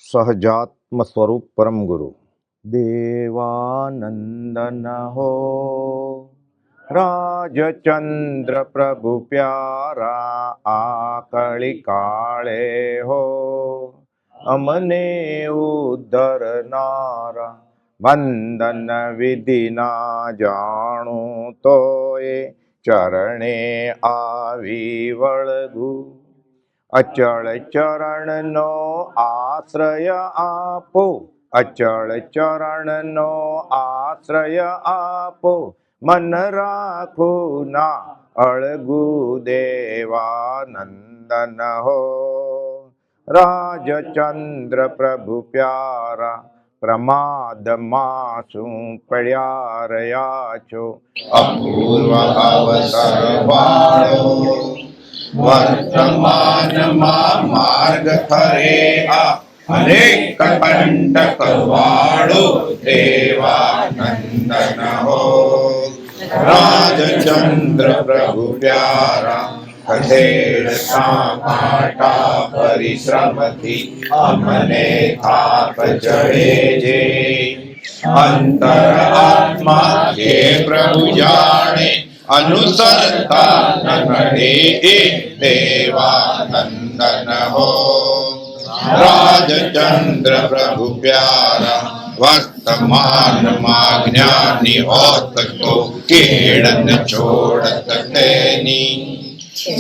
સહજાત્મ સ્વરૂપ પરમ ગુરુ દેવાનંદન હો રાજચંદ્ર પ્રભુ પ્યારા આકળી કાળે હો અમને ઉદ્ધરનારા વંદન વિધિ ના જાણું તો એ ચરણે આવી વળગુ અચળ ચરણનો આશ્રય આપો અચળ ચરણનો આશ્રય આપો મન રાખું ના અળગુ દેવાનંદન હો રાજચંદ્ર પ્રભુ પ્યારા પ્રમાદમાં શું પડ્યા રહ્યા છો અપૂર્વ અવસર વાળો વર્તમાનમાં માર્ગ ફરે આ અનેક કંટક વાળો દેવાનંદન હો રાજચંદ્ર પ્રભુ પ્યારા ખસેડ કાંટા પરિશ્રમથી અમને થાપ ચડે છે અંતર આત્મા જે પ્રભુ જાણે અનુસરતા નડે એ દેવાનંદન હો રાજચંદ્ર પ્રભુ પ્યારા વર્તમાનમાં જ્ઞાની હોત તો કેળન છોડત તેની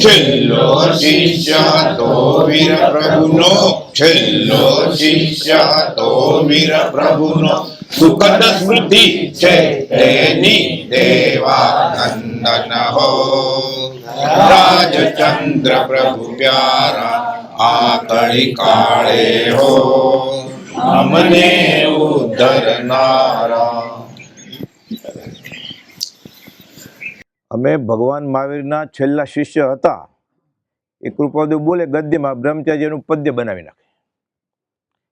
છેલ્લો શિષ્ય તો વીર પ્રભુનો છેલ્લો શિષ્ય તો વીર પ્રભુનો સુખદ સ્મૃતિ છે તેની દેવાનંદન હો રાજચંદ્ર પ્રભુ પ્યારા આકળી કાળે હો અમને ઉદ્ધરનારા. અમે ભગવાન મહાવીરના છેલ્લા શિષ્ય હતા એ કૃપાદેવ બોલે ગદ્યમાં બ્રહ્મચારીનું પદ્ય બનાવી નાખે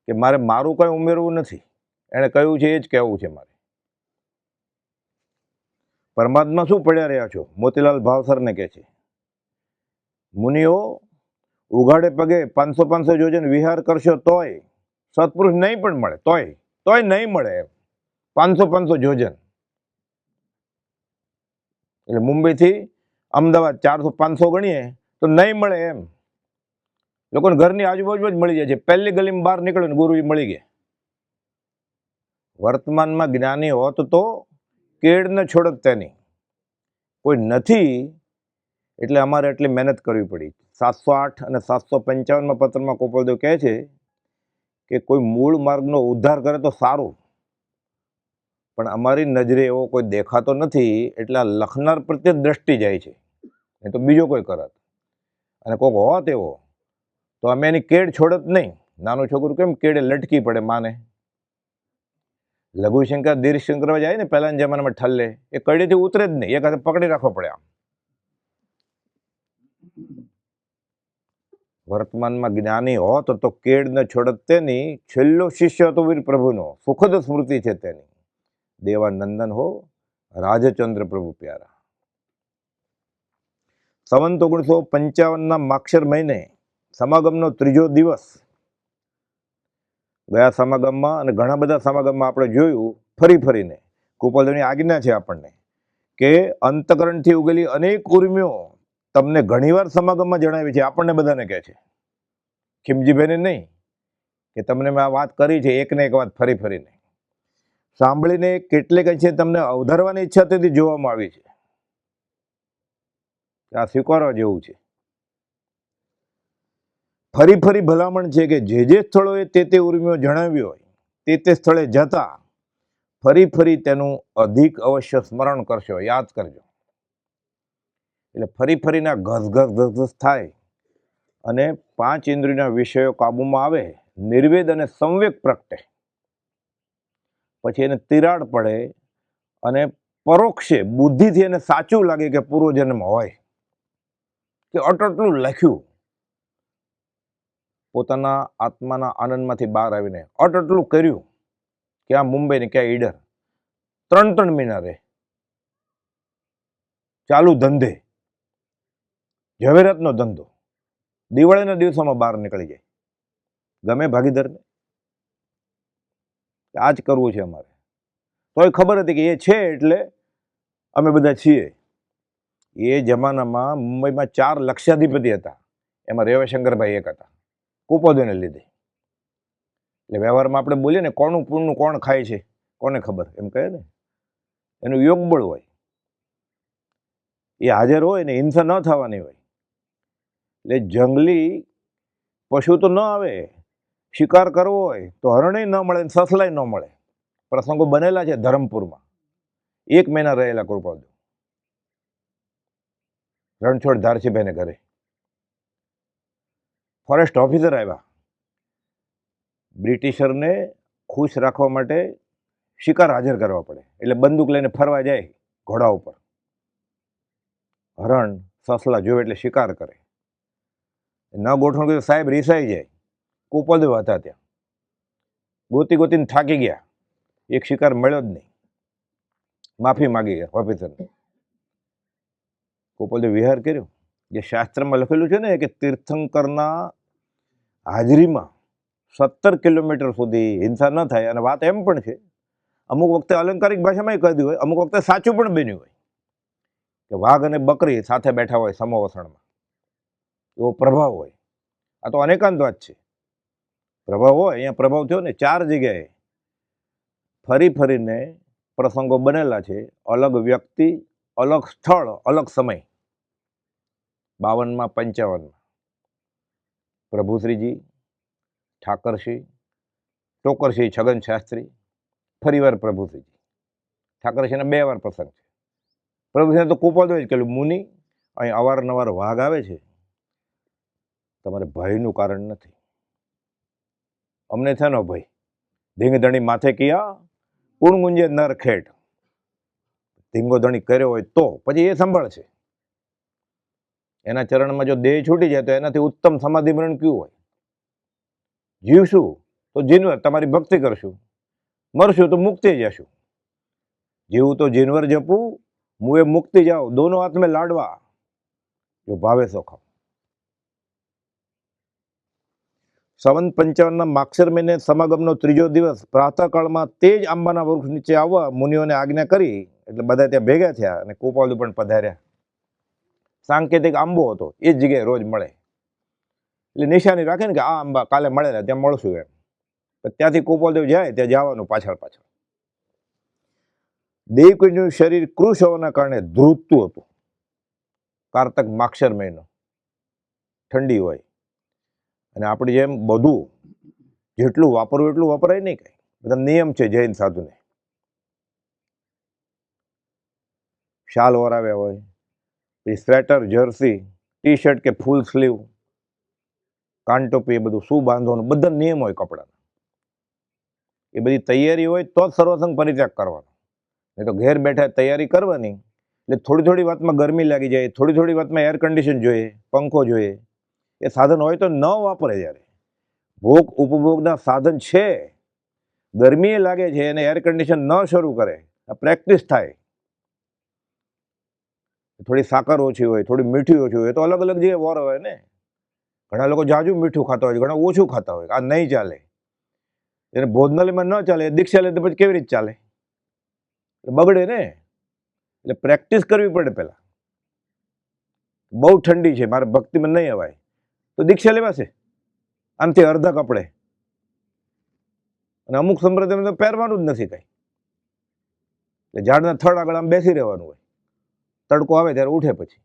કે મારે મારું કંઈ ઉમેરવું નથી, એણે કહ્યું છે એ જ કહેવું છે મારે. પરમાત્મા શું પડ્યા રહ્યા છો? મોતીલાલ ભાવસરને કહે છે મુનિઓ ઉઘાડે પગે 500 યોજન વિહાર કરશો તોય સત્પુરુષ નહીં પણ મળે, તોય નહીં મળે એમ 500 યોજન. એટલે મુંબઈથી અમદાવાદ 400-500 ગણીએ તો નહીં મળે એમ. લોકોને ઘરની આજુબાજુ જ મળી જાય છે. પહેલી ગલીમાં બહાર નીકળે ને ગુરુજી મળી ગયા. વર્તમાનમાં જ્ઞાની હોત તો કેડ ન છોડત તેની. કોઈ નથી એટલે અમારે એટલી મહેનત કરવી પડી. 708 અને 755માં પત્રમાં ગોપાલદેવ કહે છે કે કોઈ મૂળ માર્ગનો ઉદ્ધાર કરે તો સારું, પણ અમારી નજરે એવો કોઈ દેખાતો નથી એટલે આ લખનાર પ્રત્યે દ્રષ્ટિ જાય છે, એ તો બીજો કોઈ કરત. અને કોઈક હોત એવો તો અમે એની કેડ છોડત નહીં. નાનું છોકરું કેમ કેડે લટકી પડે માને. લઘુશંકર દીર્ઘશંકર જાય ને પહેલાના જમાનામાં ઠલ્લે, એ કડીથી ઉતરે જ નહીં, એક હાથે પકડી રાખવો પડે આમ. વર્તમાનમાં જ્ઞાની હોત તો કેડ ન છોડત તેની, છેલ્લો શિષ્ય હતો વીર પ્રભુનો, સુખદ સ્મૃતિ છે તેની. દેવાનંદન હો રાજચંદ્ર પ્રભુ પ્યારા. સંવત 1955ના માક્ષર મહિને સમાગમનો 3જો દિવસ. ગયા સમાગમમાં અને ઘણા બધા સમાગમમાં આપણે જોયું ફરીને ગોપાલદેવની આજ્ઞા છે આપણને કે અંતકરણથી ઉગેલી અનેક ઉર્મિઓ તમને ઘણીવાર સમાગમમાં જણાવી છે. આપણને બધાને કહે છે, ખીમજીભાઈને નહીં, કે તમને મેં આ વાત કરી છે એક ને એક વાત ફરીને સાંભળીને કેટલીક છે તમને અવધારવાની ઈચ્છા તેથી જોવામાં આવી છે. આ સ્વીકારવા જેવું છે. ફરી ભલામણ છે કે જે સ્થળોએ તે ઉર્મિઓ જણાવી હોય તે સ્થળે જતા ફરી તેનું અધિક અવશ્ય સ્મરણ કરશો, યાદ કરજો. એટલે ફરીના ઘસ થાય અને 5 ઇન્દ્રિયોના વિષયો કાબુમાં આવે, નિર્વેદ અને સંવેગ પ્રગટે, પછી એને તિરાડ પડે અને પરોક્ષે બુદ્ધિથી એને સાચું લાગે કે પૂર્વજન્મ હોય કે અટલું લખ્યું. પોતાના આત્માના આનંદમાંથી બહાર આવીને અટલું કર્યું કે આ મુંબઈ ને ક્યાં ઈડર 3 મહિના રહે ચાલુ ધંધે, ઝવેરાતનો ધંધો, દિવાળીના દિવસોમાં બહાર નીકળી જાય. ગમે ભાગીદારને આ જ કરવું છે અમારે. તોય ખબર હતી કે એ છે એટલે અમે બધા છીએ. એ જમાનામાં મુંબઈમાં 4 લક્ષાધિપતિ હતા, એમાં રેવાશંકરભાઈ એક હતા, કુપોદોને લીધે. એટલે વ્યવહારમાં આપણે બોલીએ ને, કોનું પૂરનું કોણ ખાય છે કોને ખબર, એમ કહે ને, એનું યોગબળ હોય. એ હાજર હોય ને હિંસા ન થવાની હોય. એટલે જંગલી પશુ તો ન આવે, શિકાર કરવો હોય તો હરણેય ન મળે, સસલાય ન મળે. પ્રસંગો બનેલા છે ધરમપુરમાં. 1 મહિના રહેલા કૃપાલદેવ રણછોડ ધારસીભાઈને ઘરે. ફોરેસ્ટ ઓફિસર આવ્યા, બ્રિટિશરને ખુશ રાખવા માટે શિકાર હાજર કરવા પડે, એટલે બંદૂક લઈને ફરવા જાય ઘોડા ઉપર. હરણ સસલા જોવે એટલે શિકાર કરે. ન ગોઠવણ કર્યું, સાહેબ રીસાઈ જાય. કુપોલદેવ હતા ત્યાં, ગોતી ગોતીને થાકી ગયા, એક શિકાર મળ્યો જ નહીં. માફી માગી ગયા ઓફિસરને. કુપોલદેવ વિહાર કર્યો. જે શાસ્ત્રમાં લખેલું છે ને કે તીર્થંકરના હાજરીમાં 17 કિલોમીટર સુધી હિંસા ન થાય. અને વાત એમ પણ છે, અમુક વખતે અલંકારિક ભાષામાં કહ્યું હોય, અમુક વખતે સાચું પણ બન્યું હોય કે વાઘ અને બકરી સાથે બેઠા હોય સમોવસણમાં, એવો પ્રભાવ હોય. આ તો અનેકાંત વાત છે. પ્રભાવ હોય, અહીંયા પ્રભાવ થયો ને 4 જગ્યાએ ફરી ફરીને પ્રસંગો બનેલા છે. અલગ વ્યક્તિ, અલગ સ્થળ, અલગ સમય. 52માં 55માં પ્રભુશ્રીજી, ઠાકરસિંહ, ટોકરસિંહ છગન શાસ્ત્રી, ફરીવાર પ્રભુશ્રીજી. ઠાકરસિંહના 2 વાર પ્રસંગ છે. પ્રભુશ્રીને તો કુપોલદેવ જ કહેલું, મુનિ અહીં અવારનવાર વાઘ આવે છે, તમારે ભયનું કારણ નથી. અમને છે નો ભય. ધીંગ ધણી માથે કિયા કુણ ગુંજે નર ખેટ. ધીંગો ધણી કર્યો હોય તો પછી એ સંભાળશે. એના ચરણમાં જો દેહ છૂટી જાય તો એનાથી ઉત્તમ સમાધિ મરણ કયું હોય? જીવશું તો જીનવર તમારી ભક્તિ કરશું, મરશું તો મુક્તિ જશું. જીવું તો જીનવર જપું, મુએ મુક્તિ જાઓ, દોનો હાથ મેં લાડવા, જો ભાવે સો ખાઓ. સંવત 55ના માક્ષર મહિને સમાગમનો 3જો દિવસ પ્રાતઃકાળમાં તે જ આંબાના વૃક્ષ નીચે આવવા મુનિઓને આજ્ઞા કરી. એટલે બધા ત્યાં ભેગા થયા અને કુપોલદેવ પણ પધાર્યા. સાંકેતિક આંબો હતો, એ જ જગ્યાએ રોજ મળે. એટલે નિશાની રાખે ને કે આ આંબા કાલે મળેલા, ત્યાં મળશું એમ. ત્યાંથી કુપોલદેવ જાય ત્યાં જવાનું પાછળ પાછળ. દેવકીનું શરીર કૃશ હોવાના કારણે ધ્રુજતું હતું. કારતક માક્ષર મહિનો, ઠંડી હોય, અને આપણી જેમ બધું જેટલું વાપરવું એટલું વપરાય નહીં. કંઈ બધા નિયમ છે જૈન સાધુને. શાલ વરાવ્યા હોય, પછી સ્વેટર, જર્સી, ટી શર્ટ કે ફૂલ સ્લીવ, કાનટોપી, એ બધું શું બાંધવાનું, બધા નિયમ હોય કપડાના. એ બધી તૈયારી હોય તો જ સર્વસંગ પરિત્યાગ કરવાનો. નહીં તો ઘેર બેઠા તૈયારી કરવાની, એટલે થોડી થોડી વાતમાં ગરમી લાગી જાય, થોડી થોડી વાતમાં એર કન્ડિશન જોઈએ, પંખો જોઈએ. એ સાધન હોય તો ન વાપરે. જ્યારે ભોગ ઉપભોગના સાધન છે, ગરમી લાગે છે અને એર કન્ડિશન ન શરૂ કરે, આ પ્રેક્ટિસ થાય. થોડી સાકર ઓછી હોય, થોડી મીઠી ઓછી હોય તો અલગ અલગ જે વોર હોય ને. ઘણા લોકો જાજુ મીઠું ખાતા હોય, ઘણા ઓછું ખાતા હોય. આ નહીં ચાલે. એને ભોજનાલયમાં ન ચાલે, દીક્ષા લે તો પછી કેવી રીતે ચાલે? બગડે ને. એટલે પ્રેક્ટિસ કરવી પડે પહેલા. બહુ ઠંડી છે, મારે ભક્તિમાં નહીં અવાય, તો દીક્ષા લેવાશે આમથી અડધા કપડે. અને અમુક સંપ્રદાયમાં તો પહેરવાનું જ નથી કંઈ. એટલે ઝાડના થડ આગળ આમ બેસી રહેવાનું હોય, તડકો આવે ત્યારે ઉઠે. પછી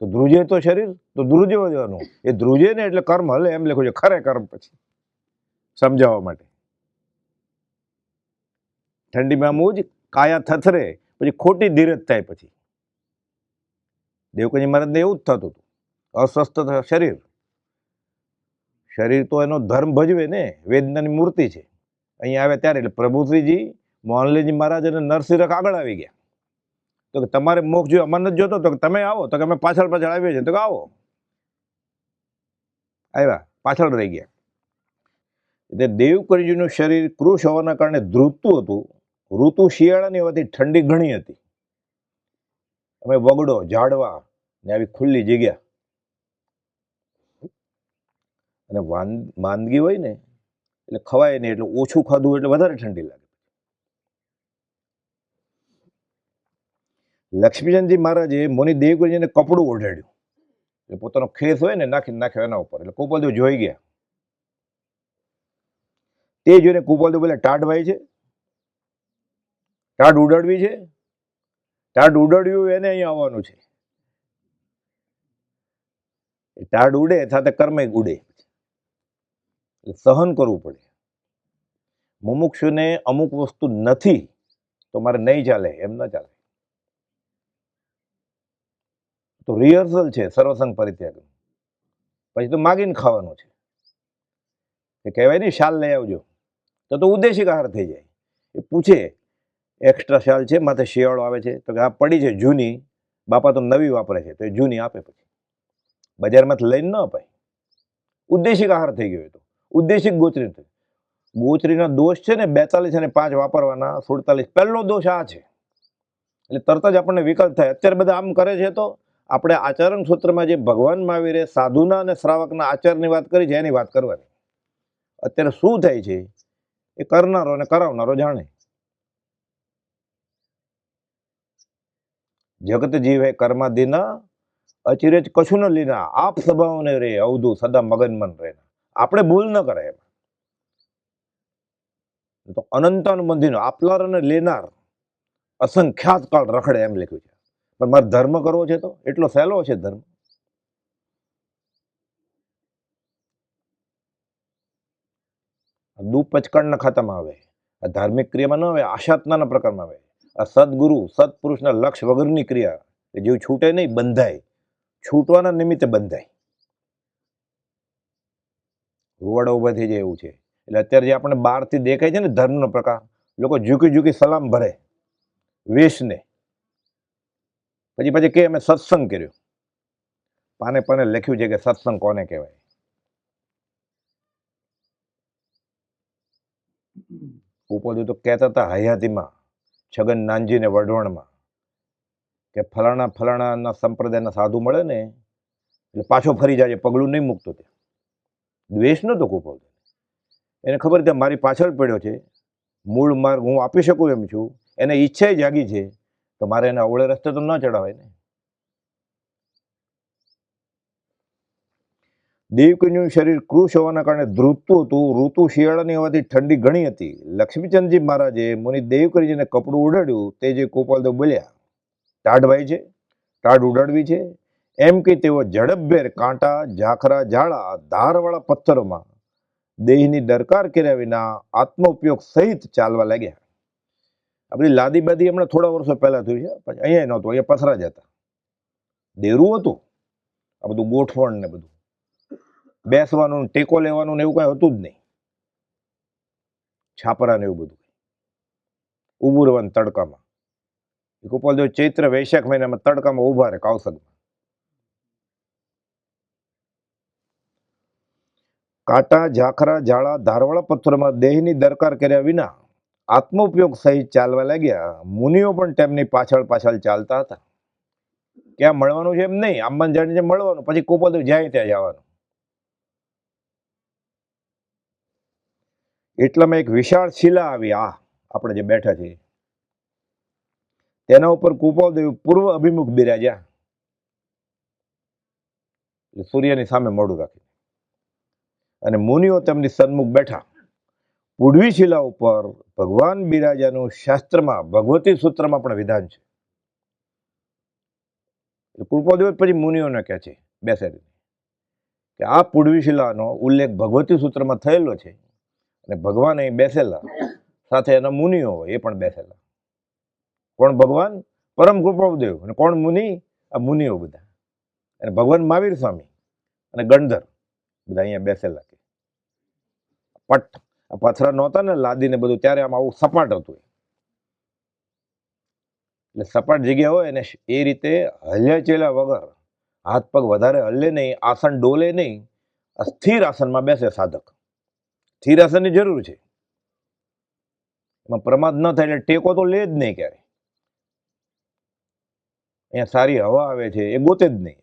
તો ધ્રુજે તો શરીર, તો ધ્રુજવા દેવાનું. એ ધ્રુજે ને એટલે કર્મ હલે, એમ લખ્યું છે ખરે કર્મ. પછી સમજાવવા માટે ઠંડીમાં આમ જ કાયા થથરે, પછી ખોટી ધીરજ થાય. પછી દેવકજી મહારાજને એવું જ થતું હતું. અસ્વસ્થ શરીર, શરીર તો એનો ધર્મ ભજવે ને. વેદનાની મૂર્તિ છે. અહીંયા આવ્યા ત્યારે એટલે પ્રભુશ્રીજી, મોહનલાલજી મહારાજ અને નરસિંહ આગળ આવી ગયા. તો કે તમારે મોક્ષ જો અમર નથી જોતો, તો તમે આવો. તો કે અમે પાછળ પાછળ આવીએ છીએ. તો કે આવો. આવ્યા, પાછળ રહી ગયા. એટલે દેવકરીજીનું શરીર કૃશ હોવાના કારણે ધ્રુજતું હતું. ઋતુ શિયાળાની હોવાથી ઠંડી ઘણી હતી. અમે વગડો, ઝાડવા ને આવી ખુલ્લી જગ્યા અને માંદગી હોય ને એટલે ખવાય નહીં, એટલે ઓછું ખાધું એટલે વધારે ઠંડી લાગે. લક્ષ્મીચંદજી મહારાજે મુનિ દેવગુરુજીને કપડું ઓઢાડ્યું, એટલે પોતાનો ખેસ હોય ને નાખ્યો એના ઉપર. એટલે ગોપાલદેવ જોઈ ગયા. તે જોઈને ગોપાલદેવ બોલે, ટાઢ ભાઈ છે, ટાઢ ઉડાડવી છે, ટાઢ ઉડાડ્યું એને અહીંયા આવવાનું છે. ટાઢ ઉડે સાથે કર્મ ઉડે, સહન કરવું પડે. મુમુક્ષુને અમુક વસ્તુ નથી તો મારે નહીં ચાલે, એમ ન ચાલે. તો રિહર્સલ છે સર્વસંગ પરિત્યાગ, પછી તો માગીને ખાવાનું છે. એ કહેવાય નહીં શાલ લઈ આવજો, તો ઉદ્દેશિક આહાર થઈ જાય. એ પૂછે એક્સ્ટ્રા શાલ છે, માથે શિયાળો આવે છે, તો કે આ પડી છે જૂની, બાપા તો નવી વાપરે છે, તો એ જૂની આપે. પછી બજારમાંથી લઈને ન અપાય. ઉદ્દેશિક આહાર થઈ ગયો. તો ઉદ્દેશિક ગોચરી થઈ. ગોચરીના દોષ છે ને 42 અને 5 વાપરવાના, 47. પહેલો દોષ આ છે. એટલે તરત જ આપણને વિકલ્પ થાય. અત્યારે બધા આમ કરે છે, તો આપણે આચરણ સૂત્રમાં જે ભગવાન મહાવીરે સાધુના અને શ્રાવકના આચરણની વાત કરી છે એની વાત કરવાની. અત્યારે શું થાય છે એ કરનારો અને કરાવનારો જાણે. જગત જીવે કર્માદિના અચિરેજ કશું ન લીના, આપ સ્વભાવને રે અવધુ સદા મગન મન રે. આપણે ભૂલ ન કરે એમ. તો અનંતાનુબંધીનો આપનાર અને લેનાર અસંખ્યાત કાળ રખડે એમ લખ્યું છે. પણ મારે ધર્મ કરવો છે તો એટલો સહેલો છે ધર્મ. દૂપ પચકાણના ખાતામાં આવે, આ ધાર્મિક ક્રિયામાં ન આવે, આશાત્માના પ્રકારમાં આવે. આ સદગુરુ સત્પુરુષના લક્ષ વગરની ક્રિયા, જેવું છૂટે નહીં, બંધાય. છૂટવાના નિમિત્તે બંધાય. રૂવાડા ઉભા થઈ જાય એવું છે. એટલે અત્યારે જે આપણે બહારથી દેખાય છે ને ધર્મનો પ્રકાર, લોકો ઝૂકી ઝૂકી સલામ ભરે વેશને, પછી કે અમે સત્સંગ કર્યો. પાને પાને લખ્યું છે કે સત્સંગ કોને કહેવાય. ઉપરથી તો કહેતા હતા હયાતીમાં છગન નાનજીને વઢવણમાં કે ફલાણાના સંપ્રદાયના સાધુ મળે ને એટલે પાછો ફરી જાય, પગલું નહીં મૂકતો. ત્યાં દ્વેષ નહોતો ગોપાલ. એને ખબર છે મારી પાછળ પડ્યો છે, મૂળ માર્ગ હું આપી શકું એમ છું, એને ઈચ્છા જાગી છે, તો મારે એને અવળે રસ્તે તો ન ચડાવાય ને. દેવકન્યાનું શરીર કૃશ હોવાના કારણે ધ્રુવતું હતું. ઋતુ શિયાળાની હોવાથી ઠંડી ઘણી હતી. લક્ષ્મીચંદજી મહારાજે મુનિ દેવકરીજીને કપડું ઉડાડ્યું. તે જે ગોપાલદેવ બોલ્યા, ટાઢભાઈ છે, ટાઢ ઉડાડવી છે, એમ કે તેઓ ઝડપભેર કાંટા, ઝાખરા, ઝાડા, ધારવાળા પથ્થરોમાં દેહની દરકાર કર્યા વિના આત્મ ઉપયોગ સહિત ચાલવા લાગ્યા. આપણી લાદી બાદી હમણાં થોડા વર્ષો પહેલા થયું છે, પછી અહીંયા નહોતું, અહીંયા પથરા જ હતા, દેરું હતું, આ બધું ગોઠવણ ને બધું બેસવાનું, ટેકો લેવાનું ને એવું કઈ હતું જ નહીં. છાપરા ને એવું બધું, ઊભું રહેવાનું તડકામાં. ગોપાલદેવ ચૈત્ર વૈશાખ મહિનામાં તડકામાં ઊભા રહે કાવસદમાં. કાંટા, ઝાખરા, ઝાડા, ધારવાળા પથ્થરોમાં દેહની દરકાર કર્યા વિના આત્મ ઉપયોગ સહિત ચાલવા લાગ્યા. મુનિઓ પણ તેમની પાછળ પાછળ ચાલતા હતા. ક્યાં મળવાનું છે એમ નહીં, આંબાને જાણીને મળવાનું, પછી ગોપાલદેવ જાય ત્યાં જવાનું. એટલામાં એક વિશાળ શિલા આવી, આ આપણે જે બેઠા છીએ તેના ઉપર ગોપાલદેવ પૂર્વ અભિમુખ બિરાજ્યા, સૂર્યની સામે મોઢું રાખી, અને મુનિઓ તેમની સન્મુખ બેઠા. પૂર્વી શિલા ઉપર ભગવાન બિરાજાનું શાસ્ત્રમાં ભગવતી સૂત્રમાં પણ વિધાન છે. ગોપાલદેવ પછી મુનિઓને કહે છે બેસે કે આ પૂર્વી શિલાનો ઉલ્લેખ ભગવતી સૂત્રમાં થયેલો છે, અને ભગવાન અહીં બેસેલા, સાથે એના મુનિઓ એ પણ બેસેલા. કોણ ભગવાન? પરમ ગોપાલદેવ. અને કોણ મુનિ? આ મુનિઓ બધા. અને ભગવાન મહાવીર સ્વામી અને ગણધર બધા અહીંયા બેસેલા. પટ આ પથરા નહોતા ને લાદીને બધું, ત્યારે આમ આવું સપાટ હતું. એટલે સપાટ જગ્યા હોય ને એ રીતે હલ્યા ચેલા વગર, હાથ પગ વધારે હલે નહીં, આસન ડોલે નહીં, સ્થિર આસનમાં બેસે સાધક. સ્થિર આસનની જરૂર છે, એમાં પ્રમાદ ન થાય. એટલે ટેકો તો લે જ નહીં ક્યારે. અહીંયા સારી હવા આવે છે એ ગોતે જ નહીં,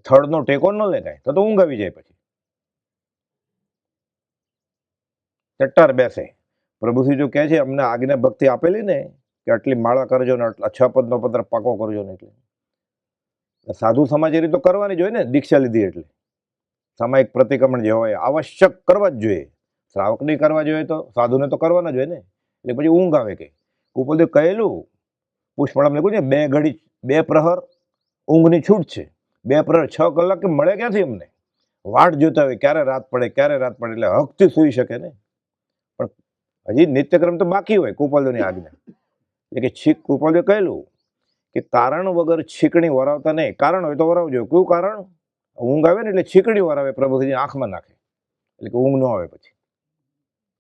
થડનો ટેકો ન લે કાંઈ, તો ઊંઘ આવી જાય. પછી ચટ્ટાર બેસે. પ્રભુશ્રી જો કહે છે અમને આજ્ઞા ભક્તિ આપેલી ને કે આટલી માળા કરજો ને આટલા 6 પદનો પત્ર પાકો કરજો ને, એટલે સાધુ સમાજ એ રીતે કરવાની જ હોય ને. દીક્ષા લીધી એટલે સામાયિક પ્રતિક્રમણ જે હોય આવશ્યક કરવા જ જોઈએ. શ્રાવક નહીં કરવા જોઈએ તો સાધુને તો કરવાના જ હોય ને. એટલે પછી ઊંઘ આવે કે કુપોલદેવ કહેલું પુષ્પળામાં લખ્યું છે 2 ઘડી 2 પ્રહર ઊંઘની છૂટ છે. 2 પ્રહર 6 કલાક કે મળે ક્યાંથી અમને? વાટ જોતા હોય ક્યારે રાત પડે ક્યારે રાત પડે, એટલે હકથી સૂઈ શકે ને. પણ હજી નિત્યક્રમ તો બાકી હોય કુપોલદેવની આજ્ઞા. એટલે કે કુપોલદેવ કહેલું કે કારણ વગર છીકણી વરાવતા નહીં. કારણ હોય તો વરાવજો. કયું કારણ? ઊંઘ આવે ને એટલે છીકણી વરાવે, પ્રભુજી આંખમાં નાખે એટલે કે ઊંઘ ન આવે. પછી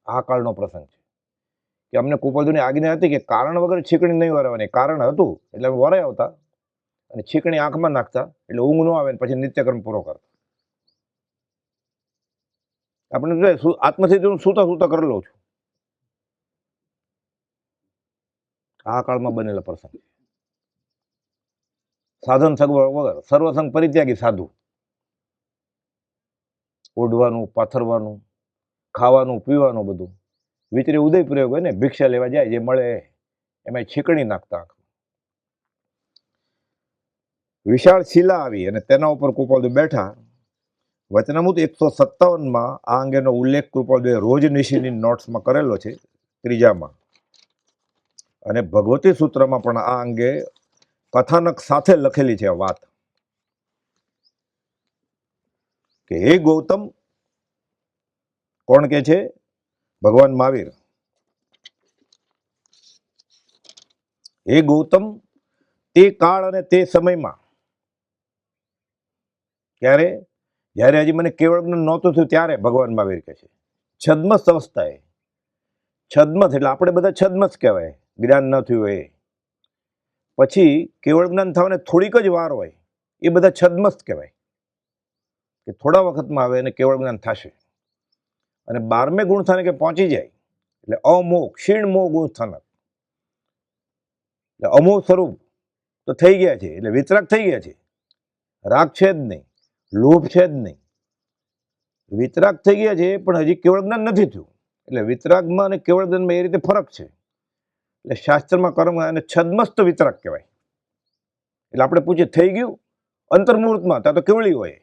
આ કાળનો પ્રસંગ છે કે અમને કુપોલદેવની આજ્ઞા હતી કે કારણ વગર છીકણી નહીં વરાવવાની. કારણ હતું એટલે અમે વરાઈ આવતા અને છીકણી આંખમાં નાખતા એટલે ઊંઘ ન આવે ને પછી નિત્યક્રમ પૂરો કરતા. આપણે આત્મસિદ્ધિ હું સૂતા સૂતા કરેલો છું. આ કાળમાં બનેલો પ્રસંગ. સાધન સગવડ વગર સર્વસંગ પરિત્યાગી સાધુ. ઓઢવાનું, પાથરવાનું, ખાવાનું, પીવાનું બધું વિચરે ઉદય પ્રયોગ હોય ને. ભિક્ષા લેવા જાય જે મળે એમાં છીકણી નાખતા. વિશાળ શિલા આવી અને તેના ઉપર કૃપાલદેવ બેઠા. વચનામૃત 157માં આ અંગેનો ઉલ્લેખ કૃપાલદેવે રોજ નિશીની નોટ્સમાં કરેલો છે, 3માં. અને ભગવતી સૂત્રમાં પણ આ અંગે કથાનક સાથે લખેલી છે આ વાત કે હે ગૌતમ, કોણ કે છે? ભગવાન મહાવીર. હે ગૌતમ, તે કાળ અને તે સમયમાં, ક્યારે? જ્યારે હજી મને કેવળ જ્ઞાન નહોતું થયું ત્યારે ભગવાન મહાવીર કહે છે. છદ્મસ અવસ્થાએ. છદ્મસ એટલે આપણે બધા છદ્મસ કહેવાય, જ્ઞાન ન થયું હોય. પછી કેવળ જ્ઞાન થવાને થોડીક જ વાર હોય એ બધા છદ્મસ કહેવાય કે થોડા વખતમાં આવે અને કેવળ જ્ઞાન થશે. અને 12મે ગુણ સ્થાને કે પહોંચી જાય એટલે અમોહ ક્ષીણ મોહ ગુણ સ્થાનક, એટલે અમોહ સ્વરૂપ તો થઈ ગયા છે, એટલે વિતરાગ થઈ ગયા છે. રાગ છે જ નહીં, લોભ છે જ નહીં, વિતરાગ થઈ ગયા છે. પણ હજી કેવળ જ્ઞાન નથી થયું. એટલે વિતરાગમાં અને કેવળ જ્ઞાનમાં એ રીતે ફરક છે. એટલે શાસ્ત્રમાં કર્મ અને છદ્મસ્ત વિતરાગ કહેવાય. એટલે આપણે પૂછીએ થઈ ગયું? અંતર્મુહૂર્તમાં ત્યાં તો કેવળી હોય.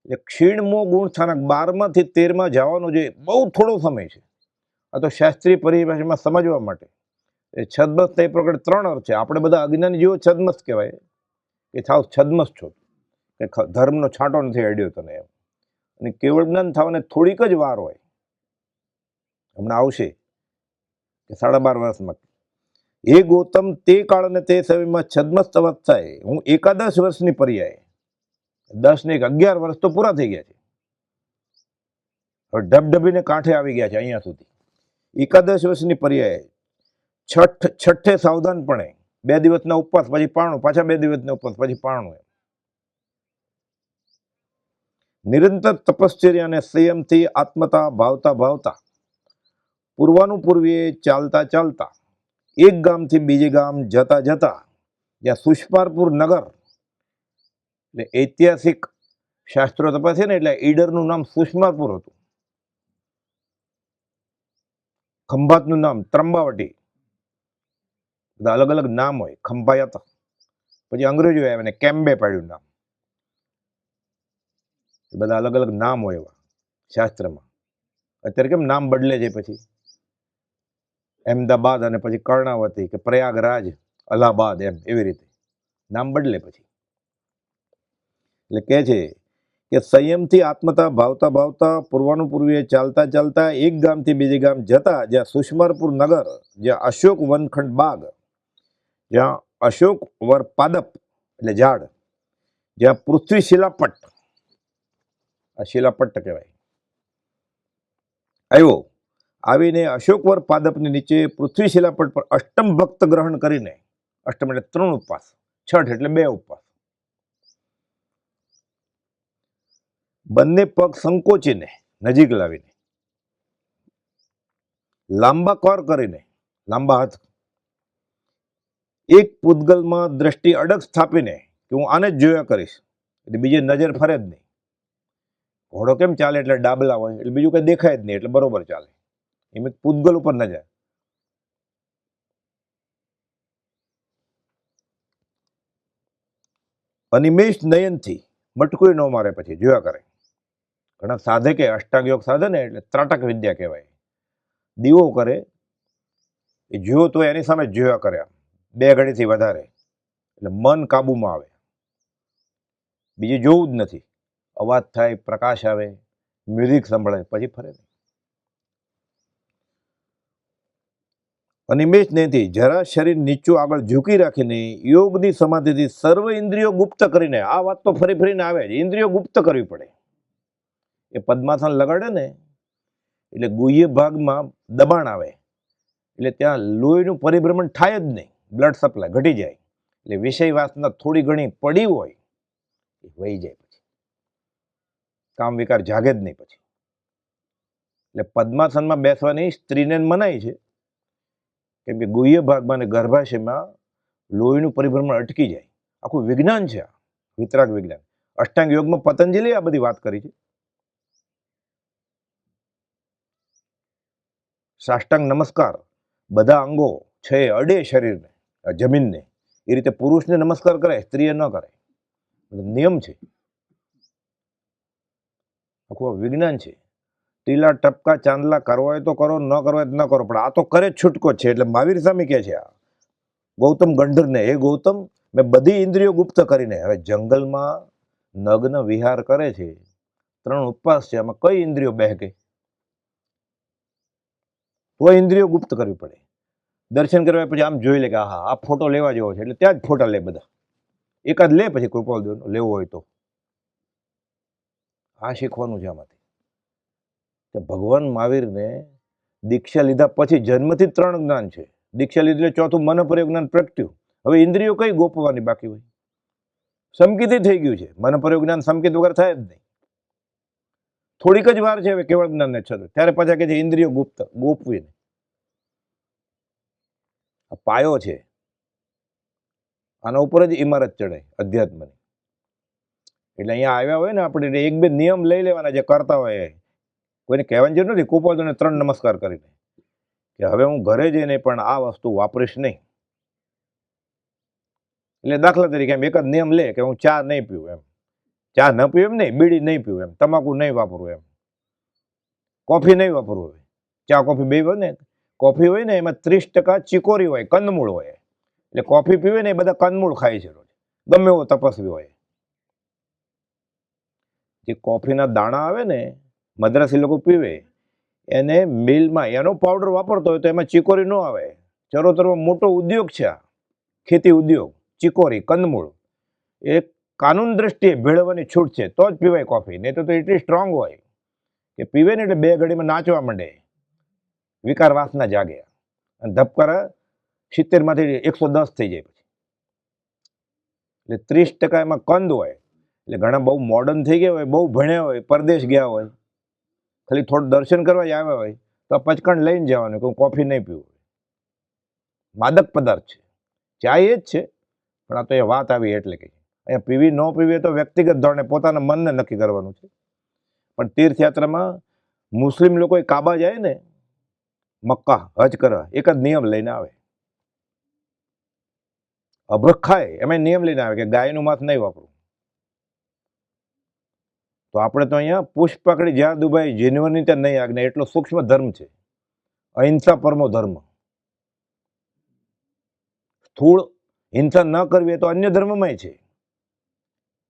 એટલે ક્ષીણમો ગુણ સ્થાનક 12માંથી 13માં જવાનો જે બહુ થોડો સમય છે. આ તો શાસ્ત્રીય પરિભાષામાં સમજવા માટે એ છદ્મસ એ પ્રકાર 3 અર્થ છે. આપણે બધા અજ્ઞાની જેવો છદ્મસ કહેવાય કે થાવ છદ્મસ છો, કે ધર્મનો છાંટો નથી અડ્યો તને એમ. અને કેવળ જ્ઞાન થવાને થોડીક જ વાર હોય. હમણાં આવશે કે 12.5 વર્ષમાં. એ ગૌતમ, તે કાળ અને તે સમયમાં છદ્મસ્ત અવસ્થાએ હું 11 વર્ષની પર્યાય, 10 ને 11 વર્ષ તો પૂરા થઈ ગયા છે. હવે ઢબઢબીને કાંઠે આવી ગયા છે અહીંયા સુધી. 11 વર્ષની પર્યાય છઠ્ઠે સાવધાનપણે 2 દિવસના ઉપવાસ, પછી પારણું, પાછા 2 દિવસના ઉપવાસ, પછી પારણું. નિરંતર તપશ્ચર્યા અને સંયમથી આત્મતા ભાવતા ભાવતા પૂર્વાનું પૂર્વીએ ચાલતા ચાલતા એક ગામથી બીજે ગામ જતા જતા જ્યાં સુષ્પારપુર નગર, એટલે ઐતિહાસિક શાસ્ત્રો તપાસે ને એટલે ઈડરનું નામ સુષ્મારપુર હતું. ખંભાતનું નામ ત્રંબાવટી. બધા અલગ અલગ નામ હોય. ખંભાયત પછી અંગ્રેજો આવ્યા ને કેમ્બે પાડ્યું નામ. બધા અલગ અલગ નામ હોય એવા શાસ્ત્રમાં. અત્યારે કેમ નામ બદલે છે, પછી અહેમદાબાદ અને પછી કર્ણાવતી કે પ્રયાગરાજ, અલ્હાબાદ, એમ એવી રીતે નામ બદલે પછી. એટલે કહે છે કે સંયમથી આત્મતા ભાવતા ભાવતા પૂર્વાનું પૂર્વીએ ચાલતા ચાલતા એક ગામથી બીજે ગામ જતા જ્યાં સુષ્મારપુર નગર, જ્યાં અશોક વનખંડ બાગ, જ્યાં અશોક વર પાદપ એટલે ઝાડ, જ્યાં પૃથ્વી શિલાપટ્ટ, આ શિલાપટ્ટ કહેવાય, આવ્યો. આવીને અશોકવર પાદપની નીચે પૃથ્વી શિલાપટ્ટ પર અષ્ટમ ભક્ત ગ્રહણ કરીને, અષ્ટમ એટલે 3 ઉપવાસ, છઠ એટલે 2 ઉપવાસ, બંને પગ સંકોચીને નજીક લાવીને, લાંબા કર કરીને, લાંબા હાથ, એક પૂતગલમાં દ્રષ્ટિ અડગ સ્થાપીને કે હું આને જ જોયા કરીશ, એટલે બીજે નજર ફરે જ નહીં. ઘોડો કેમ ચાલે એટલે ડાબલા હોય એટલે બીજું કંઈ દેખાય જ નહીં એટલે બરોબર ચાલે. એમ પૂતગલ ઉપર ન જાય. અનિમેષ નયનથી મટકું ન મારે પછી જોયા કરે. ઘણા સાધકે અષ્ટાંગ યોગ સાધે ને એટલે ત્રાટક વિદ્યા કહેવાય. દીવો કરે એ જોયો તો એની સામે જોયા કરે, 2 ઘડીથી વધારે એટલે મન કાબુમાં આવે. બીજું જોવું જ નથી. અવાજ થાય, પ્રકાશ આવે, મ્યુઝિક સાંભળે, પછી ફરે નહીં. અનિમેષ નયનથી જરા શરીર નીચું આગળ ઝૂકી રાખીને યોગની સમાધિથી સર્વ ઇન્દ્રિયો ગુપ્ત કરીને, આ વાત તો ફરી ફરીને આવે છે, ઇન્દ્રિયો ગુપ્ત કરવી પડે. એ પદ્માસન લગાડે ને એટલે ગુહ્ય ભાગમાં દબાણ આવે એટલે ત્યાં લોહીનું પરિભ્રમણ થાય જ નહીં, બ્લડ સપ્લાય ઘટી જાય એટલે વિષય વાસના થોડી ઘણી પડી હોય એ વહી જાય, પછી કામ વિકાર જાગે જ નહીં પછી. એટલે પદ્માસનમાં બેસવાની સ્ત્રીને મનાય છે, કેમ કે ગુહ્ય ભાગમાં અને ગર્ભાશયમાં લોહીનું પરિભ્રમણ અટકી જાય. આખું વિજ્ઞાન છે આ, વિતરાગ વિજ્ઞાન. અષ્ટાંગ યોગમાં પતંજલિ આ બધી વાત કરી છે. સાષ્ટાંગ નમસ્કાર બધા અંગો છે અડે શરીરને, જમીનને, એ રીતે પુરુષને નમસ્કાર કરે, સ્ત્રીએ ન કરે. નિયમ છે, આખું વિજ્ઞાન છે. ટીલા ટપકા ચાંદલા કરવા હોય તો કરો, ન કરવા હોય તો ન કરો, પણ આ તો કરે જ છૂટકો છે. એટલે મહાવીર સ્વામી કહે છે આ ગૌતમ ગંધર્વને, હે ગૌતમ, મેં બધી ઇન્દ્રિયો ગુપ્ત કરીને, હવે જંગલમાં નગ્ન વિહાર કરે છે, 3 ઉપવાસ છે, આમાં કઈ ઇન્દ્રિયો બહેકે? તો ઇન્દ્રિયો ગુપ્ત કરવી પડે. દર્શન કરવા પછી આમ જોઈ લે કે હા આ ફોટો લેવા જેવો છે એટલે ત્યાં જ ફોટા લે બધા, એકાદ લે પછી કૃપાલદેવનો લેવો હોય તો. આ શીખવાનું છે આમાંથી. ભગવાન મહાવીરને દીક્ષા લીધા પછી જન્મથી 3 જ્ઞાન છે. દીક્ષા લીધી એટલે 4થું મનપર્ય જ્ઞાન પ્રગટ્યું. હવે ઇન્દ્રિયો કઈ ગોપવાની બાકી હોય? સમકિતથી થઈ ગયું છે. મનપર્ય જ્ઞાન સમકિત વગર થાય જ નહીં. થોડીક જ વાર છે હવે કેવળ જ્ઞાનને છતાં, ત્યારે પાછા કે છે ઇન્દ્રિયો ગુપ્ત, ગોપવી નહીં. આ પાયો છે, આના ઉપર જ ઇમારત ચડે અધ્યાત્મની. એટલે અહીંયા આવ્યા હોય ને આપણે 1-2 નિયમ લઈ લેવાના જે કરતા હોય. કોઈને કહેવાની જરૂર નથી. કૃપાલદેવને 3 નમસ્કાર કરીને કે હવે હું ઘરે જઈને પણ આ વસ્તુ વાપરીશ નહીં. એટલે દાખલા તરીકે એમ એક જ નિયમ લે કે હું ચા નહીં પીવું, એમ ચા ન પીવું એમ નહીં, બીડી નહીં પીવું, એમ તમાકુ નહીં વાપરવું, એમ કોફી નહીં વાપરવું. હવે ચા કોફી બે હોય ને, કોફી હોય ને એમાં 30% ચીકોરી હોય, કંદમૂળ હોય. એટલે કોફી પીવે ને એ બધા કંદમૂળ ખાય છે રોજ, ગમે એવો તપસ્વી હોય. જે કોફીના દાણા આવે ને મદ્રાસી લોકો પીવે, એને મિલમાં એનો પાવડર વાપરતો હોય તો એમાં ચીકોરી ન આવે. ચરોતરમાં મોટો ઉદ્યોગ છે આ, ખેતી ઉદ્યોગ. ચીકોરી, કંદમૂળ એ કાનૂન દ્રષ્ટિએ ભેળવવાની છૂટ છે તો જ પીવાય કોફી, નહીં તો એટલી સ્ટ્રોંગ હોય કે પીવે ને એટલે 2 ઘડીમાં નાચવા માંડે, વિકાર વાસના જાગે અને ધબકારા 70માંથી 110 થઈ જાય પછી. એટલે 30% એમાં કંદ હોય. એટલે ઘણા બહુ મોડર્ન થઈ ગયા હોય, બહુ ભણ્યા હોય, પરદેશ ગયા હોય, ખાલી થોડું દર્શન કરવા જ આવ્યા હોય તો પચકણ લઈને જવાનું કે હું કોફી નહીં પીવું. માદક પદાર્થ છે, ચા એ જ છે, પણ આ તો એ વાત આવી એટલે કે અહીંયા પીવી ન પીવી તો વ્યક્તિગત ધોરણે પોતાના મનને નક્કી કરવાનું છે. પણ તીર્થયાત્રામાં મુસ્લિમ લોકો કાબા જાય ને, મક્કા હજ કરવા, એક જ નિયમ લઈને આવે. અભ્રક ખાય એમાં નિયમ લઈને આવે કે ગાયનું માંસ નહીં વાપરવું. તો આપણે તો અહીંયા પુષ્પ પકડી જ્યાં દુભાઈ જીનવરની ત્યાં નહીં આજ્ઞા. એટલો સૂક્ષ્મ ધર્મ છે, અહિંસા પરમો ધર્મ. સ્થૂળ હિંસા ન કરવી એ તો અન્ય ધર્મમાં છે.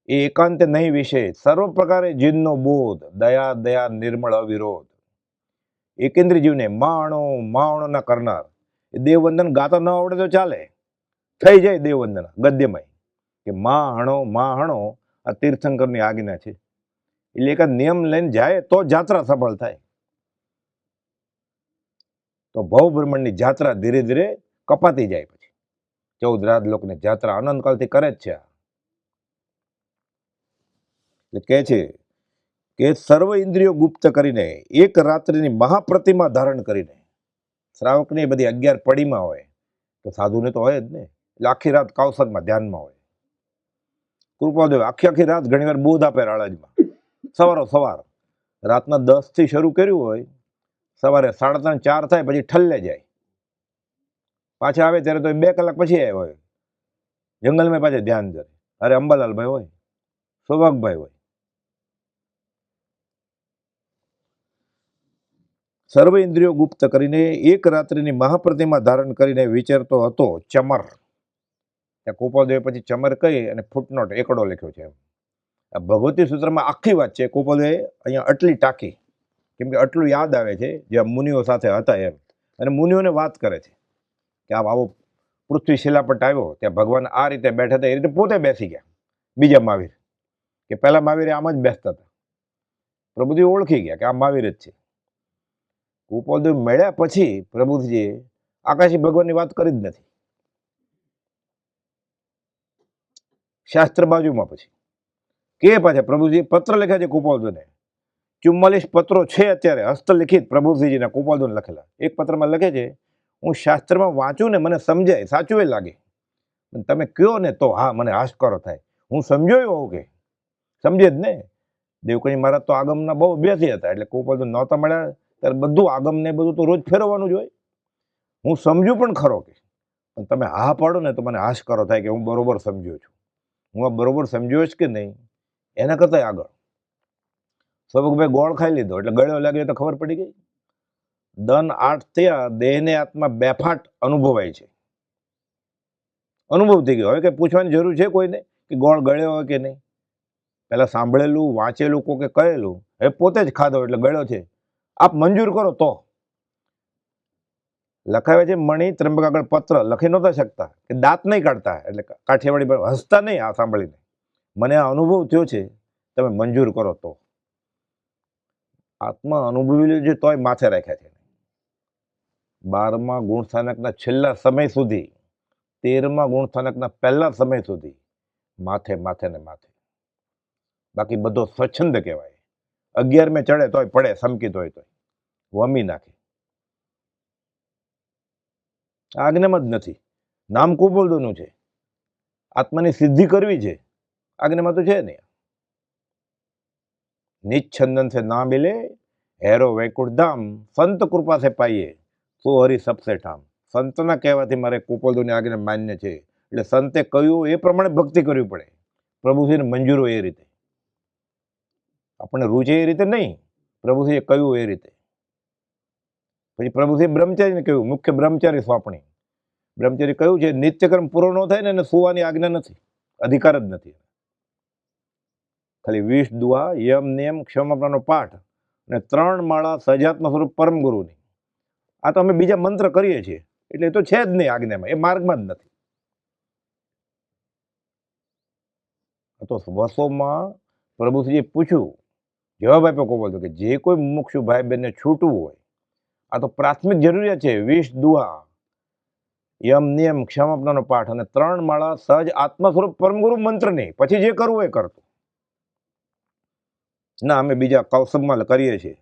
એ એકાંતે નહીં વિશે સર્વ પ્રકારે જીનનો બોધ, દયા દયા નિર્મળ અવિરોધ. એકેન્દ્રી જીવને માણો માણો ના કરનાર. એ દેવવંદન ગાતા ન આવડે તો ચાલે, થઈ જાય દેવવંદના ગદ્યમય કે માણો માણો. આ તીર્થંકરની આજ્ઞા છે. એટલે એક નિયમ લઈને જાય તો જાત્રા સફળ થાય. તો ભવ બ્રહ્માંડની જાત્રા ધીરે ધીરે કપાતી જાય. પછી 14 રાજલોકની જાત્રા અનંતકાળથી કરે જ છે. એટલે કહે છે કે સર્વ ઇન્દ્રિયો ગુપ્ત કરીને એક રાત્રિની મહાપ્રતિમા ધારણ કરીને, શ્રાવકની બધી 11 પડીમાં હોય તો સાધુને તો હોય જ ને, એટલે આખી રાત કૌશલમાં ધ્યાનમાં હોય. કૃપાદેવ આખી રાત ઘણીવાર બોધ આપે રાળાજમાં, સવારો સવાર રાતના 10થી શરૂ કર્યું હોય, સવારે 3:30 4 થાય પછી ઠલ્લે જાય, પાછા આવે ત્યારે તો 2 કલાક પછી આવ્યા હોય, જંગલમાં પાછા ધ્યાન ધરે. અરે અંબાલાલભાઈ હોય, સૌભાગભાઈ હોય. સર્વ ઇન્દ્રિયો ગુપ્ત કરીને એક રાત્રિની મહાપ્રતિમા ધારણ કરીને વિચારતો હતો ચમર. ત્યાં કુપોલદેવે પછી ચમર કહી અને ફૂટનોટ એકડો લખ્યો છે. આ ભગવતી સૂત્રમાં આખી વાત છે. કુપોલદેવે અહીંયા આટલી ટાંકી, કેમ કે આટલું યાદ આવે છે જે મુનિઓ સાથે હતા એમ, અને મુનિઓને વાત કરે છે કે આવો પૃથ્વી શિલાપટ આવ્યો, ત્યાં ભગવાન આ રીતે બેઠા હતા, એ રીતે પોતે બેસી ગયા. બીજા મહાવીર કે પહેલા મહાવીરે આમ જ બેસતા હતા, પ્રભુજી ઓળખી ગયા કે આ મહાવીર જ છે. કુપોલદેવ મળ્યા પછી પ્રભુજીએ આકાશી ભગવાનની વાત કરી જ નથી. શાસ્ત્ર બાજુમાં પછી કે પાછા પ્રભુજી પત્ર લખ્યા છે કુપોલદેવને. 44 પત્રો છે અત્યારે હસ્તલિખિત પ્રભુજીના કુપોલદેવને લખેલા. એક પત્રમાં લખે છે, હું શાસ્ત્રમાં વાંચું ને મને સમજાય, સાચું એ લાગે, તમે કયો ને તો હા મને હાશકારો થાય, હું સમજ્યો હોઉં કે સમજે જ ને. દેવકણી મહારાજ તો આગમના બહુ અભ્યાસી હતા, એટલે કુપોલદેવ નહોતા મળ્યા ત્યારે બધું આગમ ને બધું તો રોજ ફેરવવાનું જ હોય. હું સમજુ પણ ખરો કે, પણ તમે હા પાડો ને તો મને હાશકારો થાય કે હું બરોબર સમજ્યો છું. હું આ બરોબર સમજ્યો જ કે નહીં, એના કરતાં આગળ. સૌભાગભાઈ ગોળ ખાઈ લીધો એટલે ગળ્યો લાગ્યો તો ખબર પડી ગઈ. દન 8 થયા, દેહને આત્મા બેફાટ અનુભવાય છે. અનુભવ થઈ ગયો. હવે કંઈ પૂછવાની જરૂર છે કોઈને કે ગોળ ગળ્યો હોય કે નહીં. પહેલાં સાંભળેલું વાંચેલું કોકે કહેલું, હવે પોતે જ ખાધો એટલે ગળ્યો છે. આપ મંજૂર કરો તો. લખાવે છે મણિ ત્રંબક આગળ પત્ર લખી નહોતા શકતા કે દાંત નહીં કાઢતા, એટલે કાઠિયાવાડી હસતા નહીં આ સાંભળીને. મને આ અનુભવ થયો છે, તમે મંજૂર કરો તો. આત્મા અનુભવી લ્યો છે તોય માથે રાખ્યા છે. 12મા ગુણસ્થાનકના છેલ્લા સમય સુધી, 13મા ગુણસ્થાનકના પહેલા સમય સુધી માથે માથે ને માથે. બાકી બધો સ્વચ્છંદ કહેવાય. 11મે ચડે તોય પડે, સમકીત હોય તોય વમી નાખે. આજ્ઞામાં જ નથી. નામ કુપોલદેવનું છે, આત્માની સિદ્ધિ કરવી છે, આજ્ઞામાં તો છે નહીં. નિચ્છંદન સે ના મિલે હેરો વૈકુંઠ ધામ, સંત કૃપા સે પાઈએ સો હરી સબસે ઠામ. સંતના કહેવાથી મારે કુપોલદેવની આજ્ઞા માન્ય છે, એટલે સંતે કહ્યું એ પ્રમાણે ભક્તિ કરવી પડે. પ્રભુજીને મંજૂર હોય એ રીતે, આપણને રૂચે એ રીતે નહીં, પ્રભુજીએ કહ્યું એ રીતે. પછી પ્રભુજીએ બ્રહ્મચારીને કહ્યું, મુખ્ય બ્રહ્મચારી સોંપણી. બ્રહ્મચારી કહ્યું છે નિત્યકર્મ પૂરો ન થાય ને એને સુવાની આજ્ઞા નથી, અધિકાર જ નથી. ખાલી 20 દુઆ, યમ નિયમ ક્ષમાપણાનો પાઠ અને 3 માળા સહજાત્મ સ્વરૂપ પરમ ગુરુની. આ તો અમે બીજા મંત્ર કરીએ છીએ, એટલે એ તો છે જ નહીં આજ્ઞામાં, એ માર્ગમાં જ નથી. તો વસોમાં પ્રભુજીએ પૂછ્યું, જવાબ આપ્યો કુપોલદેવ કે જે કોઈ મુમુક્ષુ ભાઈ બહેનને છૂટવું હોય, આ તો પ્રાથમિક જરૂરિયાત છે. 20 દુઆ, યમ નિયમ ક્ષમાપણાનો પાઠ અને 3 માળા સહજ આત્મ સ્વરૂપ પરમગુરુ મંત્રની, પછી જે કરવું એ કરતું. ના અમે બીજા કૌશબમાં કરીએ છીએ,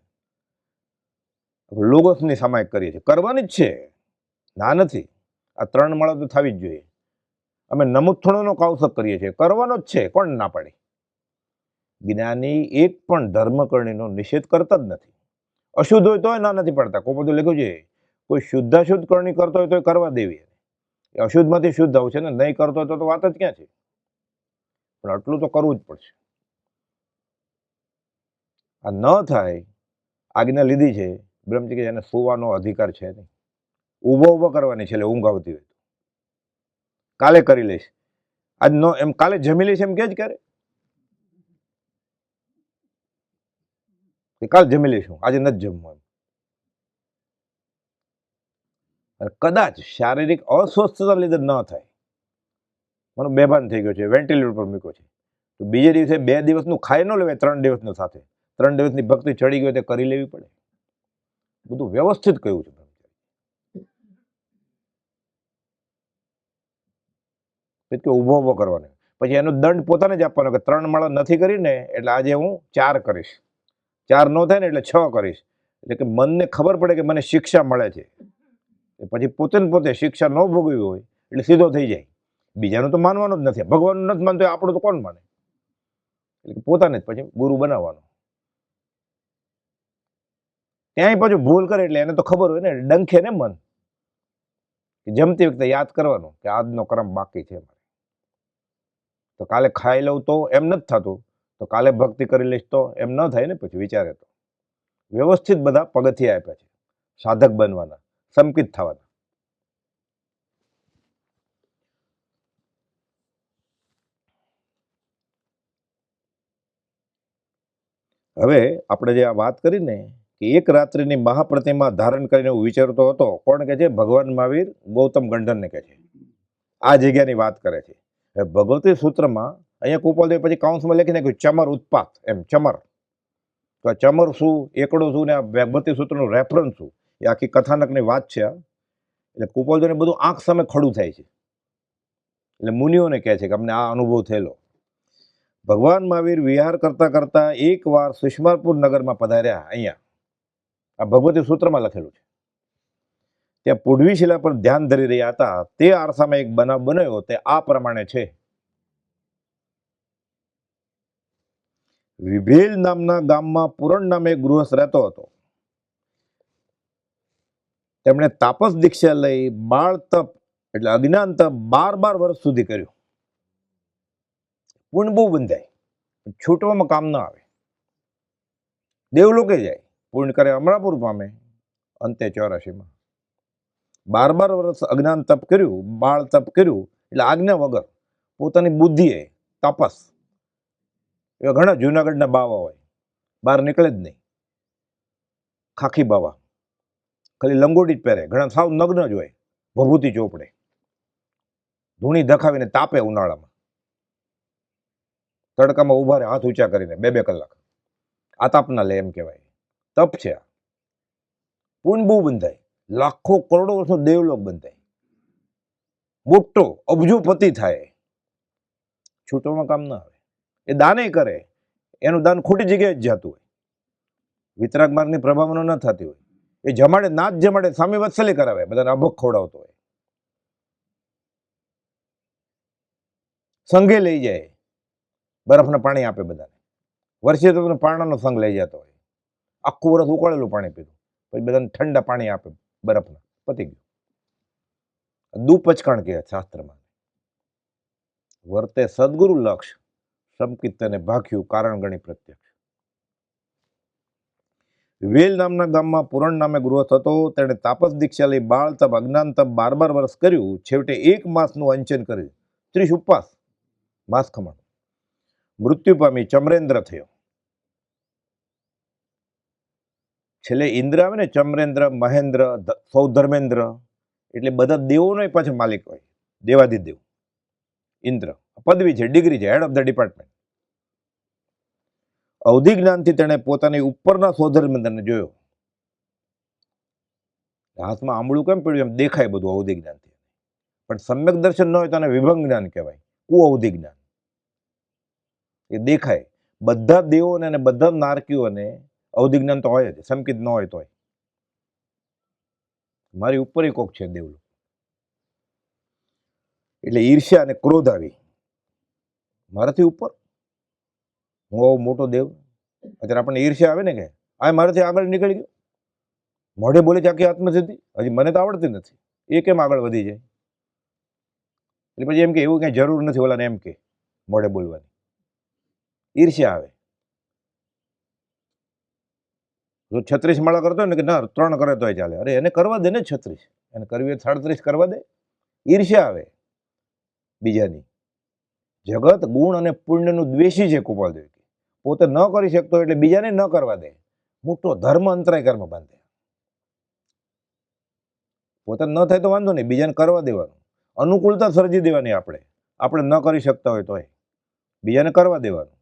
લોગોસની સામાયિક કરીએ છીએ, કરવાની જ છે, ના નથી. આ 3 માળા તો થવી જ જોઈએ. અમે નમુથણોનો કૌશબ કરીએ છીએ, કરવાનો જ છે, કોણ ના પાડે. જ્ઞાની એક પણ ધર્મકરણીનો નિષેધ કરતા જ નથી. અશુદ્ધ હોય તોય ના નથી પડતા. કોઈ બધું લખ્યું છે, કોઈ શુદ્ધાશુદ્ધ કરણી કરતો હોય તો કરવા દેવી, અશુદ્ધમાંથી શુદ્ધ આવશે ને, નહીં કરતો હોય તો વાત જ ક્યાં છે. પણ આટલું તો કરવું જ પડશે. આ ન થાય, આજ્ઞા લીધી છે બ્રહ્મચર્ય, એને સુવાનો અધિકાર છે નહીં. ઊભો કરવાની છે, એટલે ઊંઘ આવતી હોય કાલે કરી લઈશ, આજ નો એમ કાલે જમી લઈશ એમ કે જ ક્યારે કાલ જમી લઈશું, આજે નથી જમવું એમ. અને કદાચ શારીરિક અસ્વસ્થતા લીધે ન થાય, મને બેભાન થઈ ગયો છે, વેન્ટિલેટર પર મૂક્યો છે, તો બીજે દિવસે 2 દિવસનું ખાઈ ન લેવાય, 3 દિવસનું સાથે 3 દિવસની ભક્તિ ચડી ગઈ તે કરી લેવી પડે. બધું વ્યવસ્થિત કહ્યું છે. કે ઊભો કરવાનો, પછી એનો દંડ પોતાને જ આપવાનો કે 3 માળા નથી કરીને એટલે આજે હું 4 કરીશ, 4 ન થાય ને એટલે 6 કરીશ. એટલે કે મનને ખબર પડે કે મને શિક્ષા મળે છે. પછી પોતે ને પોતે શિક્ષા ન ભોગવી હોય એટલે સીધો થઈ જાય. બીજાનું તો માનવાનું જ નથી, ભગવાનનું નથી માનતો, આપણું તો કોણ માને. એટલે પોતાને જ પછી ગુરુ બનાવવાનો. ત્યાંય પાછું ભૂલ કરે એટલે એને તો ખબર હોય ને, ડંખે ને મન કે જમતી વખતે યાદ કરવાનું કે આજનો કર્મ બાકી છે મારે, તો કાલે ખાઈ લઉં તો એમ નથી થતું, તો કાલે ભક્તિ કરી લઈશ તો એમ ન થાય ને. પછી વિચારે તો વ્યવસ્થિત બધા પગથિયા આપ્યા છે સાધક બનવાના, સંકિત થવાના. હવે આપણે જે આ વાત કરી ને કે એક રાત્રિની મહાપ્રતિમા ધારણ કરીને હું વિચારતો હતો, કોણ કે છે? ભગવાન મહાવીર ગૌતમ ગંડરને કહે છે. આ જગ્યાની વાત કરે છે. હવે ભગવતી સૂત્રમાં અહીંયા કુપાલદેવ પછી કાઉન્સમાં લખી નાખ્યું ચમર ઉત્પાત, એમ ચમર. તો આ ચમર શું, એકડો શું ને આ ભગવતી સૂત્રનું રેફરન્સ શું, એ આખી કથાનકની વાત છે. એટલે કુપાલદેવને બધું આંખ સામે ખડું થાય છે. એટલે મુનિઓને કહે છે કે અમને આ અનુભવ થયેલો. ભગવાન મહાવીર વિહાર કરતા કરતા એકવાર સુષ્માપુર નગરમાં પધાર્યા. અહીંયા આ ભગવતી સૂત્રમાં લખેલું છે. ત્યાં પૂઢવી શિલા પર ધ્યાન ધરી રહ્યા હતા. તે આરસામાં એક બનાવ બન્યો. તે આ પ્રમાણે છે. વિભેલ નામના ગામમાં પૂરણ નામે એક ગૃહસ્થ રહેતો હતો. તેમણે તાપસ દીક્ષા લઈ બાળ તપ એટલે અજ્ઞાન તપ 12 વર્ષ સુધી કર્યું. પુણ્ય બહુ બંધાય, છૂટવામાં કામ ન આવે. દેવલોકે જાય, પુણ્ય કરે અમરાપુર પામે, અંતે 84માં 12 વર્ષ અજ્ઞાન તપ કર્યું, બાળ તપ કર્યું. એટલે આજ્ઞા વગર પોતાની બુદ્ધિએ તપસ. એવા ઘણા જુનાગઢના બાવા હોય, બહાર નીકળે જ નહીં, ખાખી બાવા, ખાલી લંગોટી જ પહેરે. ઘણા સાવ નગ્ન જ હોય, ભભૂતિ ચોપડે, ધૂણી ધખાવીને તાપે ઉનાળામાં, તડકામાં ઉભા રહે હાથ ઊંચા કરીને 2-2 કલાક. આ તાપના લે એમ કહેવાય. તપ છે આ. પુણ્ય બહુ બંધાય, લાખો કરોડો વર્ષનો દેવલોક બંધાય, મોટો અબજોપતિ થાય, છૂટવામાં કામ ના આવે. એ દાને કરે, એનું દાન ખોટી જગ્યાએ જ જતું હોય, વિતરાગ માર્ગની પ્રભાવનો ન થતી હોય. એ જમાડે નાચ જમાડે, સામે વત્સલ્ય કરાવે, બધાને અભોગ ખવડાવતો હોય, સંઘે લઈ જાય, બરફના પાણી આપે બધાને. વર્ષે તો પારણાનો સંઘ લઈ જતો હોય, આખું વર્ષ ઉકાળેલું પાણી પીધું, પછી બધાને ઠંડા પાણી આપે બરફના. પતી ગયું. દુપચકાણ કહે શાસ્ત્રમાં. વર્તે સદગુરુ લક્ષ, સંકિતને ભાખ્યું કારણ ગણી પ્રત્યક્ષ. વેલ નામના ગામમાં પૂરણ નામે ગૃહસ્થ હતો. તેણે તાપસ દીક્ષા લઈ બાળ તપ અજ્ઞાન તપ 12 વર્ષ કર્યું. છેવટે 1 માસનું અંચન કર્યું, 30 ઉપવાસ, માસ ખમણ. મૃત્યુ પામી ચમરેન્દ્ર થયો. છેલ્લે ઇન્દ્ર આવે ને, ચમરેન્દ્ર, મહેન્દ્ર, સૌધર્મેન્દ્ર, એટલે બધા દેવોનો પાછળ માલિક હોય, દેવાધિદેવ. ઇન્દ્ર પદવી છે, ડિગ્રી છે, હેડ ઓફ ધ ડિપાર્ટમેન્ટ. અવધિ જ્ઞાનથી તેણે પોતાની ઉપરના સૌધર્મેન્દ્રને જોયો. હાથમાં આંબળું કેમ પડ્યું એમ દેખાય બધું અવધિ જ્ઞાનથી. પણ સમ્યક દર્શન ન હોય તો વિભંગ જ્ઞાન કહેવાય, કુઅવધિ જ્ઞાન. એ દેખાય બધા દેવોને અને બધા નારકીઓને અવધિ જ્ઞાન તો હોય જ, સંકિત ન હોય તોય. મારી ઉપર કોક છે દેવલો, એટલે ઈર્ષ્યા અને ક્રોધ આવી. મારાથી ઉપર, હું આવો મોટો દેવ. અત્યારે આપણને ઈર્ષ્યા આવે ને કે આ મારાથી આગળ નીકળી ગયો, મોઢે બોલે છે આખી આત્મસિદ્ધિ, હજી મને તો આવડતી નથી, એ કેમ આગળ વધી જાય? એટલે પછી એમ કે એવું કઈ જરૂર નથી ઓલાને એમ કે મોઢે બોલવાની. ઈર્ષ્યા આવે. જો 36 માળા કરતો હોય ને કે ના 3 કરે તોય ચાલે, અરે એને કરવા દે ને 36, એને કરવી હોય 37 કરવા દે. ઈર્ષ્યા આવે બીજાની. જગત ગુણ અને પુણ્યનું દ્વેષી છે કુપાલદેવ. પોતે ન કરી શકતો એટલે બીજાને ન કરવા દે. મોટો ધર્મ અંતરાય કર્મ બાંધે. પોતે ન થાય તો વાંધો નહીં, બીજાને કરવા દેવાનું, અનુકૂળતા સર્જી દેવાની. આપણે ન કરી શકતા હોય તોય બીજાને કરવા દેવાનું.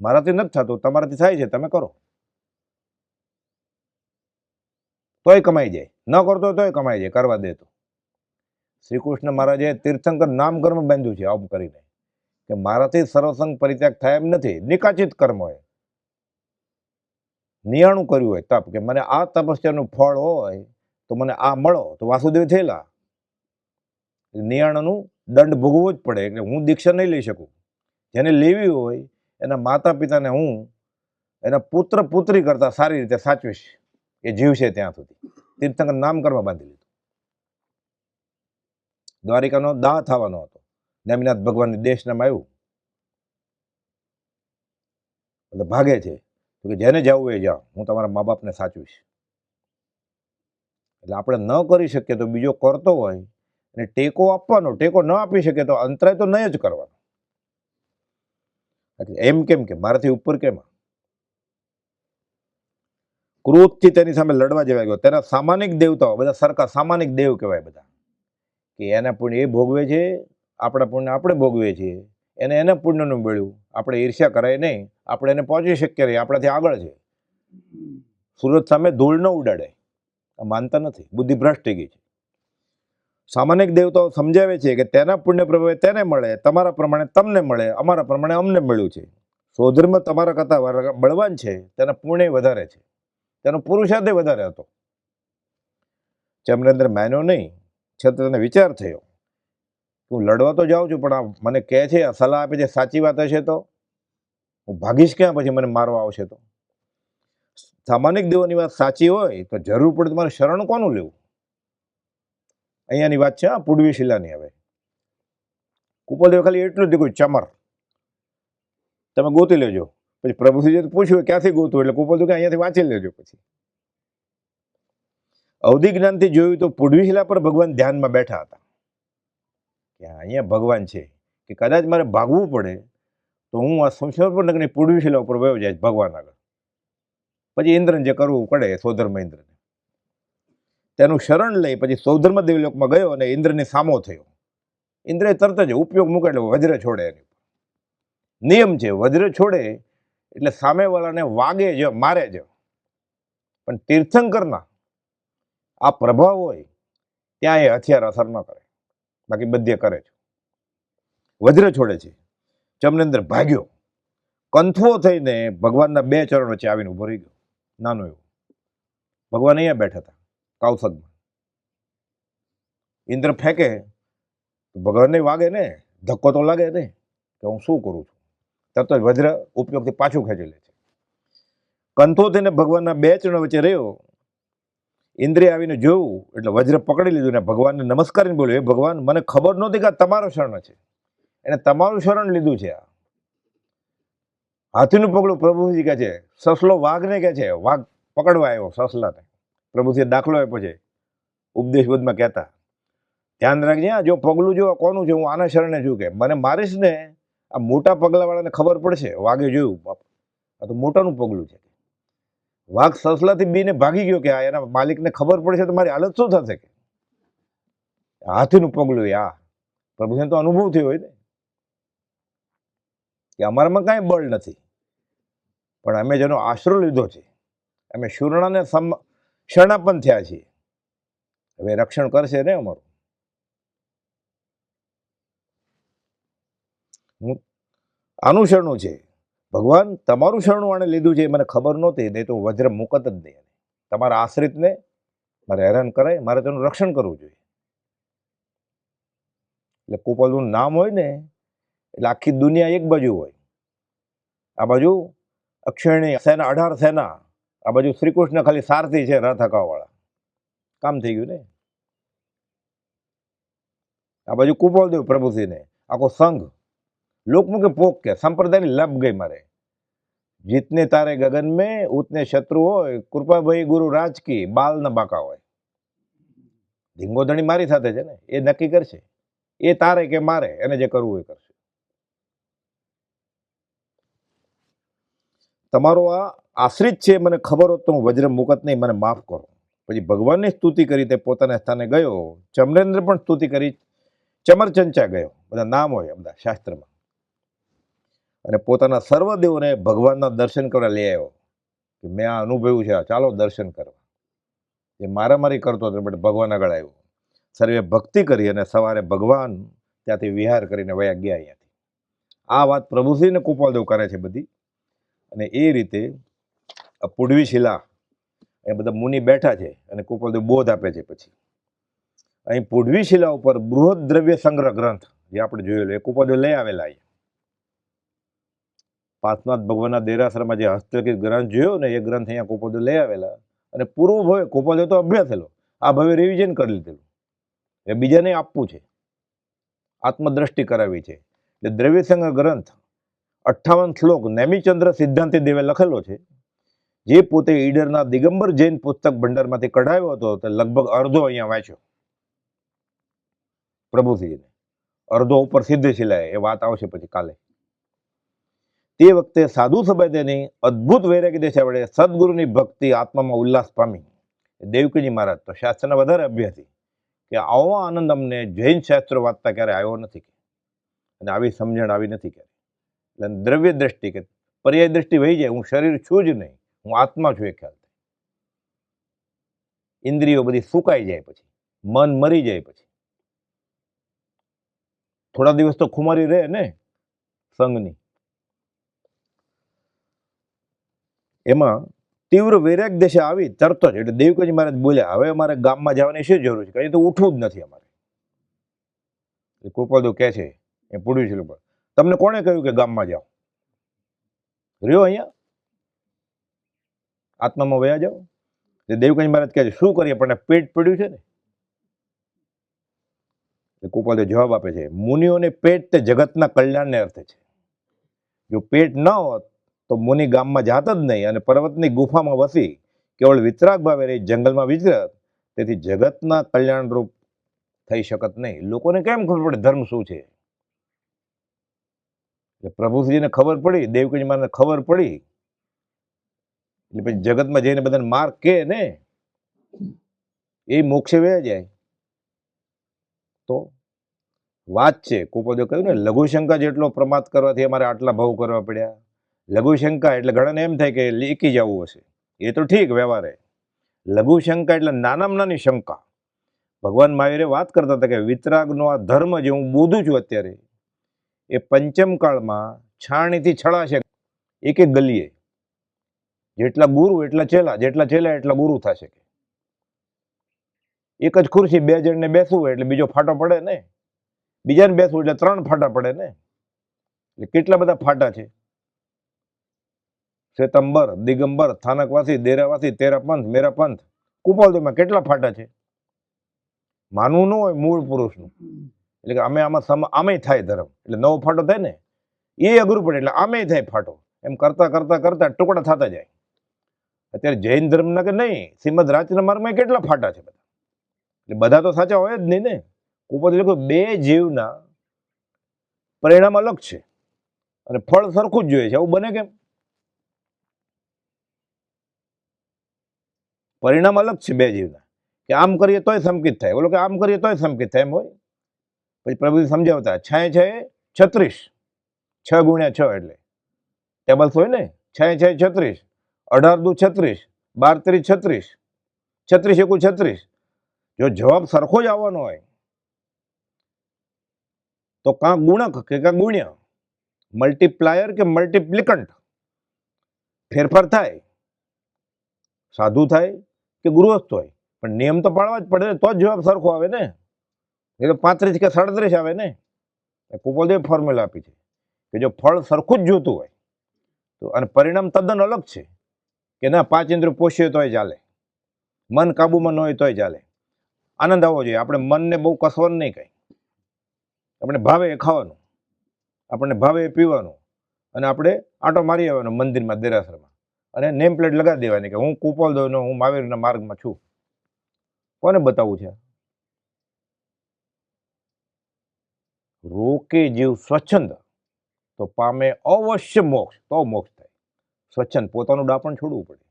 મારાથી નથી થતું, તમારાથી થાય છે, તમે કરો તોય કમાઈ જાય, ન કરતો તોય કમાઈ જાય, કરવા દે તો. શ્રી કૃષ્ણ મહારાજે તીર્થંકર નામ કર્મ બાંધ્યું છે આમ કરીને કે મારાથી સર્વસંગ પરિત્યાગ થાય એમ નથી. નિકાચિત કર્મ હોય, નિયાણું કર્યું હોય તપ, કે મને આ તપસ્યાનું ફળ હોય તો મને આ મળો, તો વાસુદેવ થયેલા. નિયાણાનું દંડ ભોગવવો જ પડે. એટલે હું દીક્ષા નહીં લઈ શકું. જેને લેવી હોય એના માતા પિતાને હું એના પુત્ર પુત્રી કરતા સારી રીતે સાચવીશ, એ જીવશે ત્યાં સુધી. તીર્થંકર નામકર્મ બાંધી લીધું. દ્વારિકાનો દાહ થવાનો હતો, નેમિનાથ ભગવાનની દેશનામાં આવ્યું એટલે ભાગે છે તો કે જેને જવું એ જાઓ, હું તમારા મા બાપને સાચવીશ. એટલે આપણે ન કરી શકીએ તો બીજો કરતો હોય અને ટેકો આપવાનો, ટેકો ન આપી શકે તો અંતરાય તો નહીં જ કરવાનો. એમ કેમ કે મારાથી ઉપર કેમ, ક્રોધથી તેની સામે લડવા જેવા ગયો. તેના સામાનિક દેવતાઓ બધા સરખા સામાનિક દેવ કહેવાય બધા, કે એના પુણ્ય એ ભોગવે છે, આપણા પુણ્ય આપણે ભોગવીએ છીએ. એના પુણ્યનું મળ્યું, આપણે ઈર્ષ્યા કરાય નહીં, આપણે એને પહોંચી શકીએ નહીં, આપણાથી આગળ છે. સુરત સામે ધૂળ ન ઉડાડે, આ માનતા નથી, બુદ્ધિ ભ્રષ્ટ થઈ ગઈ છે. સામાનિક દેવતાઓ સમજાવે છે કે તેના પુણ્ય પ્રભાવે તેને મળે, તમારા પ્રમાણે તમને મળે, અમારા પ્રમાણે અમને મળ્યું છે. સ્વધર્મ તમારા કરતાં બળવાન છે, તેના પુણ્ય વધારે છે, તેનો પુરુષાર્થ વધારે હતો. ચમરેન્દ્ર માન્યો નહીં, છતાં તેને વિચાર થયો, હું લડવા તો જાઉં છું, પણ આ મને કહે છે, આ સલાહ આપે છે, સાચી વાત હશે તો હું ભાગીશ ક્યાં, પછી મને મારવા આવશે તો. સામાનિક દેવોની વાત સાચી હોય તો જરૂર પડે તમારે શરણ કોનું લેવું. અહીંયાની વાત છે, આ પૂર્વી શિલાની. હવે કુપોલદેવ ખાલી એટલું જ કોઈ ચમર તમે ગોતી લેજો. પછી પ્રભુજી પૂછ્યું ક્યાંથી ગોતું, એટલે કુપોલદેવ કે અહીંયાથી વાંચી લેજો. પછી અવધિ જ્ઞાનથી જોયું તો પૂર્વી શિલા પર ભગવાન ધ્યાનમાં બેઠા હતા, કે અહીંયા ભગવાન છે, કે કદાચ મારે ભાગવું પડે તો હું આ સંસાર નગરની પૂર્વી શિલા ઉપર વયો જાય ભગવાન આગળ. પછી ઇન્દ્રને જે કરવું પડે, સૌધર્મ ઇન્દ્રને તેનું શરણ લઈ પછી સૌધર્મ દેવલોકમાં ગયો અને ઇન્દ્રની સામો થયો. ઇન્દ્રએ તરત જ ઉપયોગ મૂકે એટલે વજ્ર છોડે. એની નિયમ છે, વજ્ર છોડે એટલે સામેવાળાને વાગે જ, મારે જ. પણ તીર્થંકરના આ પ્રભાવ હોય ત્યાં એ હથિયાર અસર ન કરે, બાકી બધે કરે છે. વજ્ર છોડે છે. ચમરેન્દ્ર ભાગ્યો, કંથવો થઈને ભગવાનના 2 ચરણ વચ્ચે આવીને ઉભો રહી ગયો, નાનો એવો. ભગવાન અહીંયા બેઠા હતા કૌશગમાં. ઇન્દ્ર ફેંકે તો ભગવાનને વાગે ને, ધક્કો તો લાગે ને, કે હું શું કરું છું. તરત જ વજ્ર ઉપયોગથી પાછું ખેંચી લે છે. કંથો થઈને ભગવાનના 2 ચરણ વચ્ચે રહ્યો. ઇન્દ્રે આવીને જોયું એટલે વજ્ર પકડી લીધું ને ભગવાનને નમસ્કારીને બોલ્યો, એ ભગવાન, મને ખબર નહોતી કે આ તમારો શરણ છે, એને તમારું શરણ લીધું છે. આ હાથીનું પગલું પ્રભુજી કહે છે, સસલો વાઘને કહે છે, વાઘ પકડવા આવ્યો સસલાને. પ્રભુજી દાખલો આપ્યો છે ઉપદેશ બોધમાં કહેતા, ધ્યાન રાખજે, જો પગલું જો કોનું છે, હું આના શરણે છું, કે મને મારીશ ને આ મોટા પગલાવાળાને ખબર પડશે. વાઘે જોયું, બાપ આ તો મોટાનું પગલું છે. વાઘ સસલાથી બીને ભાગી ગયો, કે આ એના માલિકને ખબર પડશે તો મારી હાલત શું થશે. કે હાથીનું પગલું આ પ્રભુને તો અનુભવ થયો હોય ને, કે અમારામાં કાંઈ બળ નથી, પણ અમે જેનો આશરો લીધો છે, અમે શૂરણાને શરણાપન્ન થયા છીએ, હવે રક્ષણ કરશે ને અમારું. હું આનું શરણું છે. ભગવાન તમારું શરણું આણે લીધું છે, મને ખબર નહોતી, નહીં તો વજ્ર મુકત જ નહીં. તમારા આશ્રિતને મારે હેરાન કરાય, મારે તેનું રક્ષણ કરવું જોઈએ. એટલે કુપોલનું નામ હોય ને એટલે આખી દુનિયા એક બાજુ હોય. આ બાજુ અક્ષયણી સેના, 18 સેના, આ બાજુ શ્રીકૃષ્ણ ખાલી સારથી છે, રથ હકાવવાળા. કામ થઈ ગયું ને. આ બાજુ કુપોલદેવ પ્રભુજીને આખો સંઘ, લોકમુખે પોક કે સંપ્રદાયની લપ ગઈ મારે. જીતને તારે ગગન મેં, ઉતને શત્રુ હોય, કૃપાભાઈ ગુરુ રાજ કી, બાલ ન બાકા હોય. ધીંગોધણી મારી સાથે છે ને, એ નક્કી કરશે, એ તારે કે મારે, એને જે કરવું એ કરશે. તમારો આ આશ્રિત છે, મને ખબર હોત તો હું વજ્ર મુકત નહીં, મને માફ કરો. પછી ભગવાનની સ્તુતિ કરી તે પોતાના સ્થાને ગયો. ચમરેન્દ્ર પણ સ્તુતિ કરી, ચમરચંચા ગયો, બધા નામ હોય બધા શાસ્ત્રમાં. અને પોતાના સર્વદેવોને ભગવાનના દર્શન કરવા લઈ આવ્યો, કે મેં આ અનુભવ્યું છે, ચાલો દર્શન કરવા. એ મારામારી કરતો હતો, બટ ભગવાન આગળ આવ્યો. સર્વે ભક્તિ કરી અને સવારે ભગવાન ત્યાંથી વિહાર કરીને વયા ગયા અહીંયાથી. આ વાત પ્રભુશ્રીને કુપાલદેવ કરે છે બધી. અને એ રીતે આ પૂર્વી શિલા એ બધા મુનિ બેઠા છે અને કુપાલદેવ બોધ આપે છે. પછી અહીં પૂર્વી શિલા ઉપર બૃહદ દ્રવ્ય સંગ્રહ ગ્રંથ જે આપણે જોયેલો એ કુપાલદેવ લઈ આવેલા. પાર્શ્વનાથ ભગવાનના દેરાસરમાં જે હસ્તલિખિત ગ્રંથ જોયો ને, એ ગ્રંથ અહીંયા કુપાલદેવ લઈ આવેલા અને પૂર્વ ભવે ગોપાલદેવ તો અભ્યાસ થયેલો, આ ભવે રિવિઝન કરી લીધેલું, એ બીજાને આપવું છે, આત્મદ્રષ્ટિ કરાવી છે. એટલે દ્રવ્યસંગ્રહ ગ્રંથ 58 શ્લોક નેમિચંદ્ર સિદ્ધાંતિ દેવે લખેલો છે, જે પોતે ઈડરના દિગંબર જૈન પુસ્તક ભંડારમાંથી કઢાવ્યો હતો, તે લગભગ અડધો અહીંયા વાંચ્યો પ્રભુશ્રીને, અડધો ઉપર સીધે શિલાએ, એ વાત આવશે પછી કાલે. તે વખતે સાધુ સભાએ તેની અદ્ભુત વૈરાગ્ય દેશા વડે સદગુરુની ભક્તિ આત્મામાં ઉલ્લાસ પામી. દેવકીજી મહારાજ તો શાસ્ત્રના વધારે અભ્યાસી, કે આવો આનંદ અમને જૈન શાસ્ત્રો વાંચતા ક્યારે આવ્યો નથી, અને આવી સમજણ આવી નથી ક્યારે. એટલે દ્રવ્ય દ્રષ્ટિ કે પર્યાય દ્રષ્ટિ વહી જાય, હું શરીર છું જ નહીં, હું આત્મા છું, એ ખ્યાલ થાય. ઇન્દ્રિયો બધી સુકાઈ જાય, પછી મન મરી જાય, પછી થોડા દિવસ તો ખુમારી રહે ને સંઘની. એમાં તીવ્ર વૈરાગ દશા આવી તરત જ, એટલે દેવકીજી મહારાજ બોલ્યા, હવે અમારે ગામમાં જવાની શું જરૂર છે, કઈ તો ઉઠવું જ નથી અમારે. કૃપાલદેવ કહે છે, એ પૂછ્યું છે, તમને કોણે કહ્યું કે ગામમાં જાઓ, રહ્યો અહીંયા આત્મામાં વયા જાઓ. દેવકીજી મહારાજ કહે છે, શું કરીએ, પણ પેટ પડ્યું છે ને. કૃપાલદેવ જવાબ આપે છે, મુનિઓને પેટ તે જગતના કલ્યાણને અર્થે છે. જો પેટ ન હોત તો મુનિ ગામમાં જાત જ નહીં, અને પર્વતની ગુફામાં વસી કેવળ વિતરાગ ભાવે રહી જંગલમાં વિચરત. તેથી જગતના કલ્યાણ રૂપ થઈ શકત નહીં. લોકોને કેમ ખબર પડે ધર્મ શું છે? એટલે પ્રભુશ્રીને ખબર પડી, દેવકીજી મહારાજને ખબર પડી, એટલે પછી જગતમાં જઈને બધાને માર કે ને એ મોક્ષે વયા જાય. તો વાત છે, કૃપાલદેવ કહ્યું ને, લઘુશંકા જેટલો પ્રમાદ કરવાથી અમારે આટલા ભાવ કરવા પડ્યા. લઘુશંકા એટલે ઘણાને એમ થાય કે લીકી જવું હશે, એ તો ઠીક વ્યવહારે. લઘુશંકા એટલે નાનામાં નાની શંકા. ભગવાન મહાવીરે વાત કરતા હતા કે વિતરાગનો આ ધર્મ જે હું બોધું છું અત્યારે, એ પંચમ કાળમાં છાણીથી છળાશે એક એક ગલીએ. જેટલા ગુરુ એટલા ચેલા, જેટલા ચેલા એટલા ગુરુ થશે. એક જ ખુરશી 2 જણને બેસવું હોય એટલે બીજો ફાટો પડે ને, બીજાને બેસવું એટલે 3 ફાટા પડે ને. એટલે કેટલા બધા ફાટા છે. શ્વેતંબર, દિગંબર, સ્થાનકવાસી, દેરાવાસી, તેરા પંથ, મેરા પંથ. કૃપાલદેવમાં કેટલા ફાટા છે? માનવું ન હોય મૂળ પુરુષનું. એટલે કે અમે આમાં થાય ધર્મ, એટલે નવો ફાટો થાય ને, એ અઘરું પડે, એટલે આમે થાય ફાટો. એમ કરતા કરતા કરતા ટુકડા થતા જાય. અત્યારે જૈન ધર્મના કે નહીં, શ્રીમદ રાજચંદ્ર માર્ગમાં કેટલા ફાટા છે બધા. એટલે બધા તો સાચા હોય જ નહીં ને. કૃપાલદેવ લોકો 2 જીવના પરિણામ અલગ છે અને ફળ સરખું જ જોઈએ છે. આવું બને કેમ? પરિણામ અલગ છે 2 જીવના, કે આમ કરીએ તોય સંકિત થાય, ઓલો કે આમ કરીએ તોય સંકિત થાય, એમ હોય. પછી પ્રભુ સમજાવતા 6 6 36, 6 ગુણ્યા 6 એટલે ટેબલ્સ હોય ને, 6 6 36, 18 દુ 36, 12 3 36, 36 એકુ 36. જો જવાબ સરખો જ આવવાનો હોય તો કાં ગુણક કે કાં ગુણ્ય, મલ્ટીપ્લાયર કે મલ્ટીપ્લિકન્ટ ફેરફાર થાય, સાધુ થાય કે ગૃહસ્થ હોય, પણ નિયમ તો પાળવા જ પડે, તો જ જવાબ સરખો આવે ને. એ તો 35 કે 37 આવે ને. કૃપાલદેવ ફોર્મ્યુલા આપી છે કે જો ફળ સરખું જ જોતું હોય તો, અને પરિણામ તદ્દન અલગ છે, કે ના 5 ઇન્દ્રિયો પોષીએ તોય ચાલે, મન કાબુમાં ન હોય તોય ચાલે, આનંદ આવવો જોઈએ. આપણે મનને બહુ કસવાનું નહીં, કંઈ આપણે ભાવે એ ખાવાનું, આપણને ભાવે એ પીવાનું, અને આપણે આંટો મારી આવવાનો મંદિરમાં, દેરાસરમાં, અને નેમ પ્લેટ લગાવી દેવાની કે હું કૃપાલદેવનો, હું મહાવીરના માર્ગમાં છું. કોને બતાવવું છે? રોકે જીવ સ્વચ્છંદ તો પામે અવશ્ય મોક્ષ, તો મોક્ષ થાય. સ્વચ્છંદ પોતાનું ડાપણ છોડવું પડે,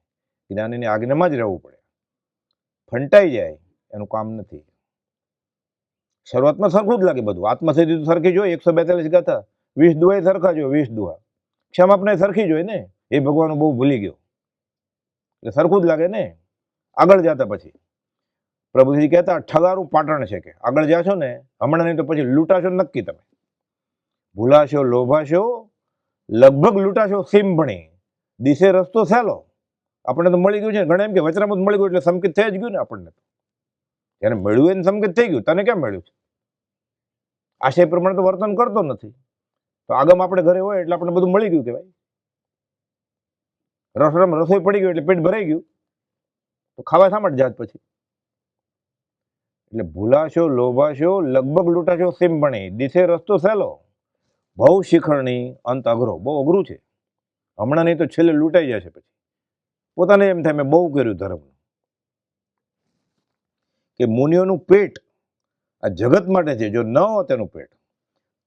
જ્ઞાનીની આજ્ઞામાં જ રહેવું પડે. ફંટાઈ જાય એનું કામ નથી. શરૂઆતમાં સરખું જ લાગે બધું. આત્મસિદ્ધિ તો સરખી જોઈએ, 142 ગાથા, 20 દુઆ સરખા જોઈએ, 20 દુઆ. ક્ષમાપના સરખી જોઈએ ને, એ ભગવાન બહુ ભૂલી ગયો, એટલે સરખું જ લાગે ને. આગળ જતા પછી પ્રભુજી કહેતા ઠગારું પાટણ છે, કે આગળ જાશો ને હમણાં નહીં તો પછી લૂંટાશો નક્કી. તમે ભૂલાશો, લોભાશો, લગભગ લૂંટાશો સિંભણી. દિશે રસ્તો સહેલો. આપણને તો મળી ગયું છે, ઘણા એમ કે વચરામૃત મળી ગયું એટલે સંકિત થઈ જ ગયું ને. આપણને તો જ્યારે મળ્યું એને સંકેત થઈ ગયું. તને કેમ મળ્યું છે? આશય પ્રમાણે તો વર્તન કરતો નથી, તો આગમ આપણે ઘરે હોય એટલે આપણે બધું મળી ગયું કહેવાય. રસોડામાં રસોઈ પડી ગયું એટલે પેટ ભરાઈ ગયું. તો ખાવા શા માટે જાત પછી? એટલે ભૂલાશો, લોભાશો, લગભગ લૂંટાશો સિંપણી, દિશે રસ્તો સહેલો, ભવ શિખરણી, અંત અઘરો. બહુ અઘરું છે. હમણાં નહીં તો છેલ્લે લૂંટાઈ જશે. પછી પોતાને એમ થાય મેં બહુ કર્યું ધર્મ, કે મુનિઓનું પેટ આ જગત માટે છે. જો ન હોત એનું પેટ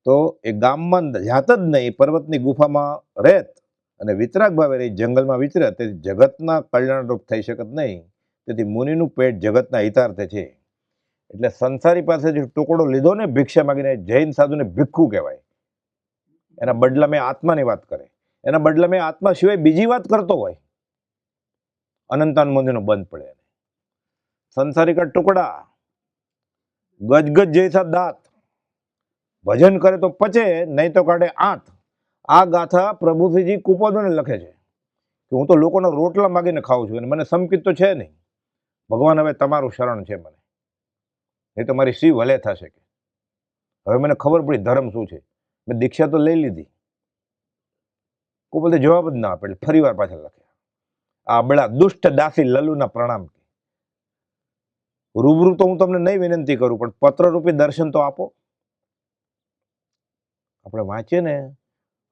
તો એ ગામમાં જાત જ નહીં, પર્વતની ગુફામાં રહેત અને વિતરાગ ભાવે રહી જંગલમાં વિચરત. તેથી જગતના કલ્યાણરૂપ થઈ શકત નહીં. તેથી મુનિનું પેટ જગતના હિતાર્થે છે. એટલે સંસારી પાસે જે ટુકડો લીધો ને ભિક્ષા માગીને, જૈન સાધુને ભિક્ષુ કહેવાય. એના બદલા મેં આત્માની વાત કરે, એના બદલા મેં આત્મા સિવાય બીજી વાત કરતો હોય, અનંતાન મંદિરનો બંધ પડે. સંસારી કા ટુકડા, ગજગજ જૈસા દાંત, ભજન કરે તો પચે, નહીં તો કાઢે આંત. આ ગાથા પ્રભુશ્રીજી કુપોદોને લખે છે કે હું તો લોકોના રોટલા માગીને ખાઉં છું અને મને સમકિત તો છે નહીં. ભગવાન હવે તમારું શરણ છે મને, નહીં તો મારી શી ભલે થશે. કે હવે મને ખબર પડી ધર્મ શું છે. મેં દીક્ષા તો લઈ લીધી. કુપોદે જવાબ જ ના આપે. એટલે ફરી વાર પાછળ લખે, આ બળા દુષ્ટ દાસી લલુના પ્રણામ. રૂબરૂ તો હું તમને નહીં વિનંતી કરું, પણ પત્રરૂપી દર્શન તો આપો. આપણે વાંચીએ ને,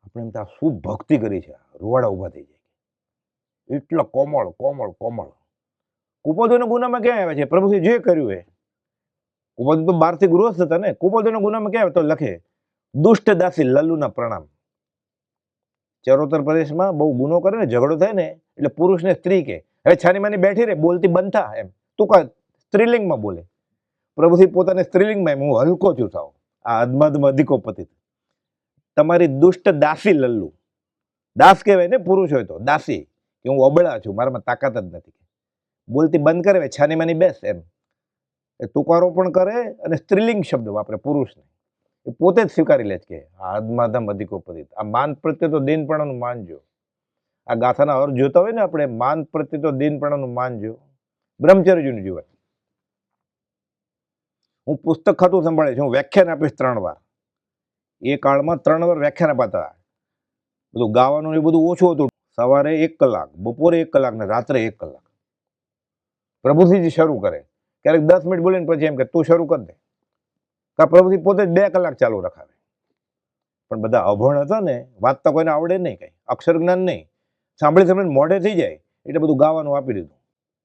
આપણે એમ ત્યાં શું ભક્તિ કરી છે, રૂવાડા ઊભા થઈ જાય. એટલા કોમળ કોમળ કોમળ. કુપોદોના ગુનામાં ક્યાં આવે છે? પ્રભુશ્રી જે કર્યું એ. કુપોદો તો બહારથી ગૃહસ્થ હતા ને. કુપોદોના ગુનામાં ક્યાં આવે? તો લખે દુષ્ટ દાસી લલ્લુના પ્રણામ. ચરોતર પ્રદેશમાં બહુ ગુનો કરે ને, ઝઘડો થાય ને, એટલે પુરુષને સ્ત્રી કે હવે છાની માની બેઠી રે, બોલતી બંધ થા. એમ તું કા સ્ત્રીલિંગમાં બોલે. પ્રભુશ્રી પોતાને સ્ત્રીલિંગમાં, એમ હું હલકો છું થાવ. આ અધમધમ અધિકો પતિત. તમારી દુષ્ટ દાસી લલ્લુ. દાસ કહેવાય ને પુરુષ હોય તો, દાસી કે હું અબળા છું, મારામાં તાકાત જ નથી. બોલતી બંધ કરે, છાની માની બેસ. એમ એ તુકારો પણ કરે અને સ્ત્રીલિંગ શબ્દ વાપરે પુરુષને. એ પોતે જ સ્વીકારી લે છે કે આ અધમાધમ અધિકોપતિત. આ માન પ્રત્યે તો દીનપણાનું માનજો. આ ગાથાના અર્થ જોતા હોય ને આપણે, માન પ્રત્યે તો દીનપણાનું માનજો. બ્રહ્મચર્યનું જીવન. હું પુસ્તક ખાતું સંભાળે છે, હું વ્યાખ્યાન આપીશ 3 વાર. એ કાળમાં 3 વાર વ્યાખ્યાન અપાતા. બધું ગાવાનું એ બધું ઓછું હતું. સવારે 1 કલાક, બપોરે 1 કલાક ને રાત્રે 1 કલાક. પ્રભુશ્રીજી શરૂ કરે, ક્યારેક 10 મિનિટ બોલીને પછી એમ કે તું શરૂ કરી દે. કા પ્રભુશ્રી પોતે જ 2 કલાક ચાલુ રખાવે. પણ બધા અભણ હતા ને, વાંચતા કોઈને આવડે નહીં, કઈ અક્ષર જ્ઞાન નહીં. સાંભળી સાંભળીને મોઢે થઈ જાય એટલે બધું ગાવાનું આપી દીધું.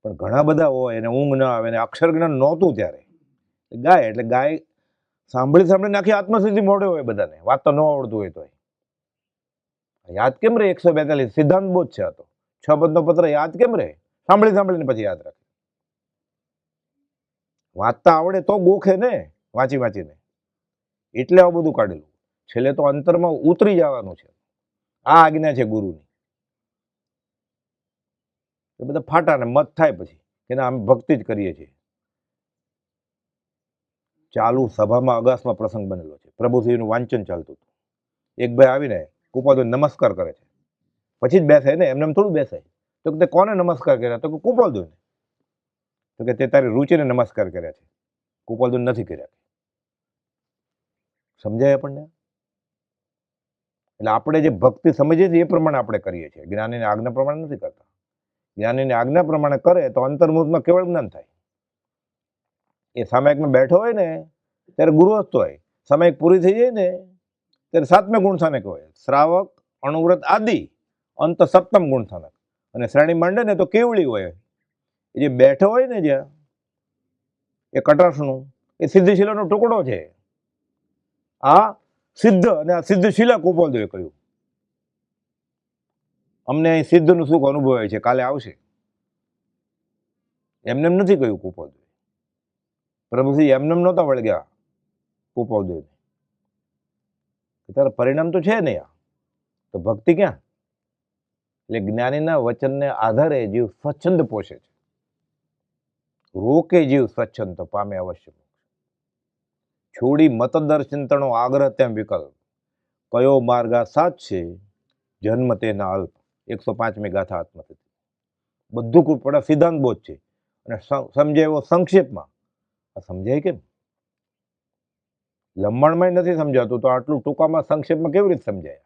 પણ ઘણા બધા હોય એને ઊંઘ ન આવે, ને અક્ષર જ્ઞાન નહોતું ત્યારે. ગાય એટલે ગાય સાંભળી સાંભળીને આખી આત્મસિદ્ધિ મોઢે હોય બધાને, વાંચતા ન આવડતું હોય તો. યાદ કેમ રહે? 142 સિદ્ધાંત બોધ છે. આ તો 6 પદનો પત્ર યાદ કેમ રહે? સાંભળી સાંભળીને પછી યાદ રાખે. વાંચતા આવડે તો ગોખે ને, વાંચી વાંચીને. એટલે આવું બધું કાઢેલું. છેલ્લે તો અંતરમાં ઉતરી જવાનું છે. આ આજ્ઞા છે ગુરુની. એ બધા ફાટા ને મત થાય પછી કે ના અમે ભક્તિ જ કરીએ છીએ. ચાલુ સભામાં અગાસમાં પ્રસંગ બનેલો છે. પ્રભુશ્રીનું વાંચન ચાલતું હતું. એક ભાઈ આવીને કુપોદો નમસ્કાર કરે છે, પછી જ બેસે ને, એમને થોડું બેસાય. તો કે તે કોને નમસ્કાર કર્યા? તો કે કુપોદોને. તો કે તે તારી રુચિને નમસ્કાર કર્યા છે, કુપોદોને નથી કર્યા. સમજાય આપણને? એટલે આપણે જે ભક્તિ સમજીએ છીએ એ પ્રમાણે આપણે કરીએ છીએ, જ્ઞાનીની આજ્ઞા પ્રમાણે નથી કરતા. જ્ઞાનીની આજ્ઞા પ્રમાણે કરે તો અંતર્મુખમાં કેવળ જ્ઞાન થાય. એ સામાયિકમાં બેઠો હોય ને ત્યારે ગૃહસ્થ હોય, સામાયિક પૂરી થઈ જાય ને ત્યારે 7મે ગુણસ્થાનક હોય, શ્રાવક, અણુવ્રત આદિ, અંત 7મ ગુણસ્થાનક. અને શ્રેણી માંડે ને તો કેવળી હોય. એ જે બેઠો હોય ને જ્યાં, એ કટાક્ષનું, એ સિદ્ધશિલાનો ટુકડો છે. આ સિદ્ધ અને આ સિદ્ધશિલા કુપોદોએ કહ્યું. અમને અહીં સિદ્ધનું સુખ અનુભવાય છે, કાલે આવશે. એમને એમ નથી કહ્યું કુપોદોએ. પ્રભુશ્રી એમને એમ નહોતા વળગ્યા કુપોદોએ. તારા પરિણામ તો છે નહીં, આ તો ભક્તિ ક્યાં? એટલે જ્ઞાનીના વચનને આધારે જીવ સ્વચ્છંદ પોષે છે. રોકે જીવ સ્વચ્છંદ તો પામે અવશ્ય. છોડી મતદર્શિંતણો આગ્રહ તેમ વિકલ્પ, કયો માર્ગ આ સાચ છે, જન્મ તેના અલ્પ. 105મી ગાથા આત્મસિદ્ધિ. બધું કૃપડા સિદ્ધાંત બોધ છે અને સમજાય એવો સંક્ષેપમાં. આ સમજાય કેમ? લંબાણમાં નથી સમજાતું તો આટલું ટૂંકામાં સંક્ષેપમાં કેવી રીતે સમજાય?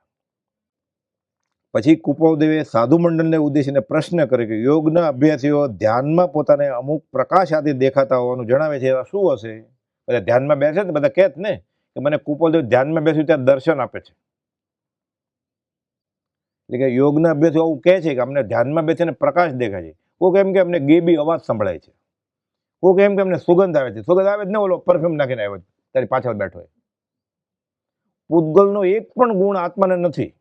પછી કુપોદેવે સાધુ મંડળને ઉદ્દેશીને પ્રશ્ન કર્યો કે યોગના અભ્યાસીઓ ધ્યાનમાં પોતાને અમુક પ્રકાશ આદિ દેખાતા હોવાનું જણાવે છે, એવા શું હશે? બધા ધ્યાનમાં બેસે ને બધા કહે જ ને કે મને કુપોદેવ ધ્યાનમાં બેસ્યું ત્યાં દર્શન આપે છે. એટલે કે યોગના અભ્યાસીઓ આવું કહે છે કે અમને ધ્યાનમાં બેસીને પ્રકાશ દેખાય છે. કોઈ એમ કે અમને ગેબી અવાજ સંભળાય છે, કોઈ એમ કે અમને સુગંધ આવે છે. સુગંધ આવે જ ને, ઓલો પરફ્યુમ નાખીને આવ્યો તારી પાછળ બેઠો હોય. પૂતગલનો એક પણ ગુણ આત્માને નથી.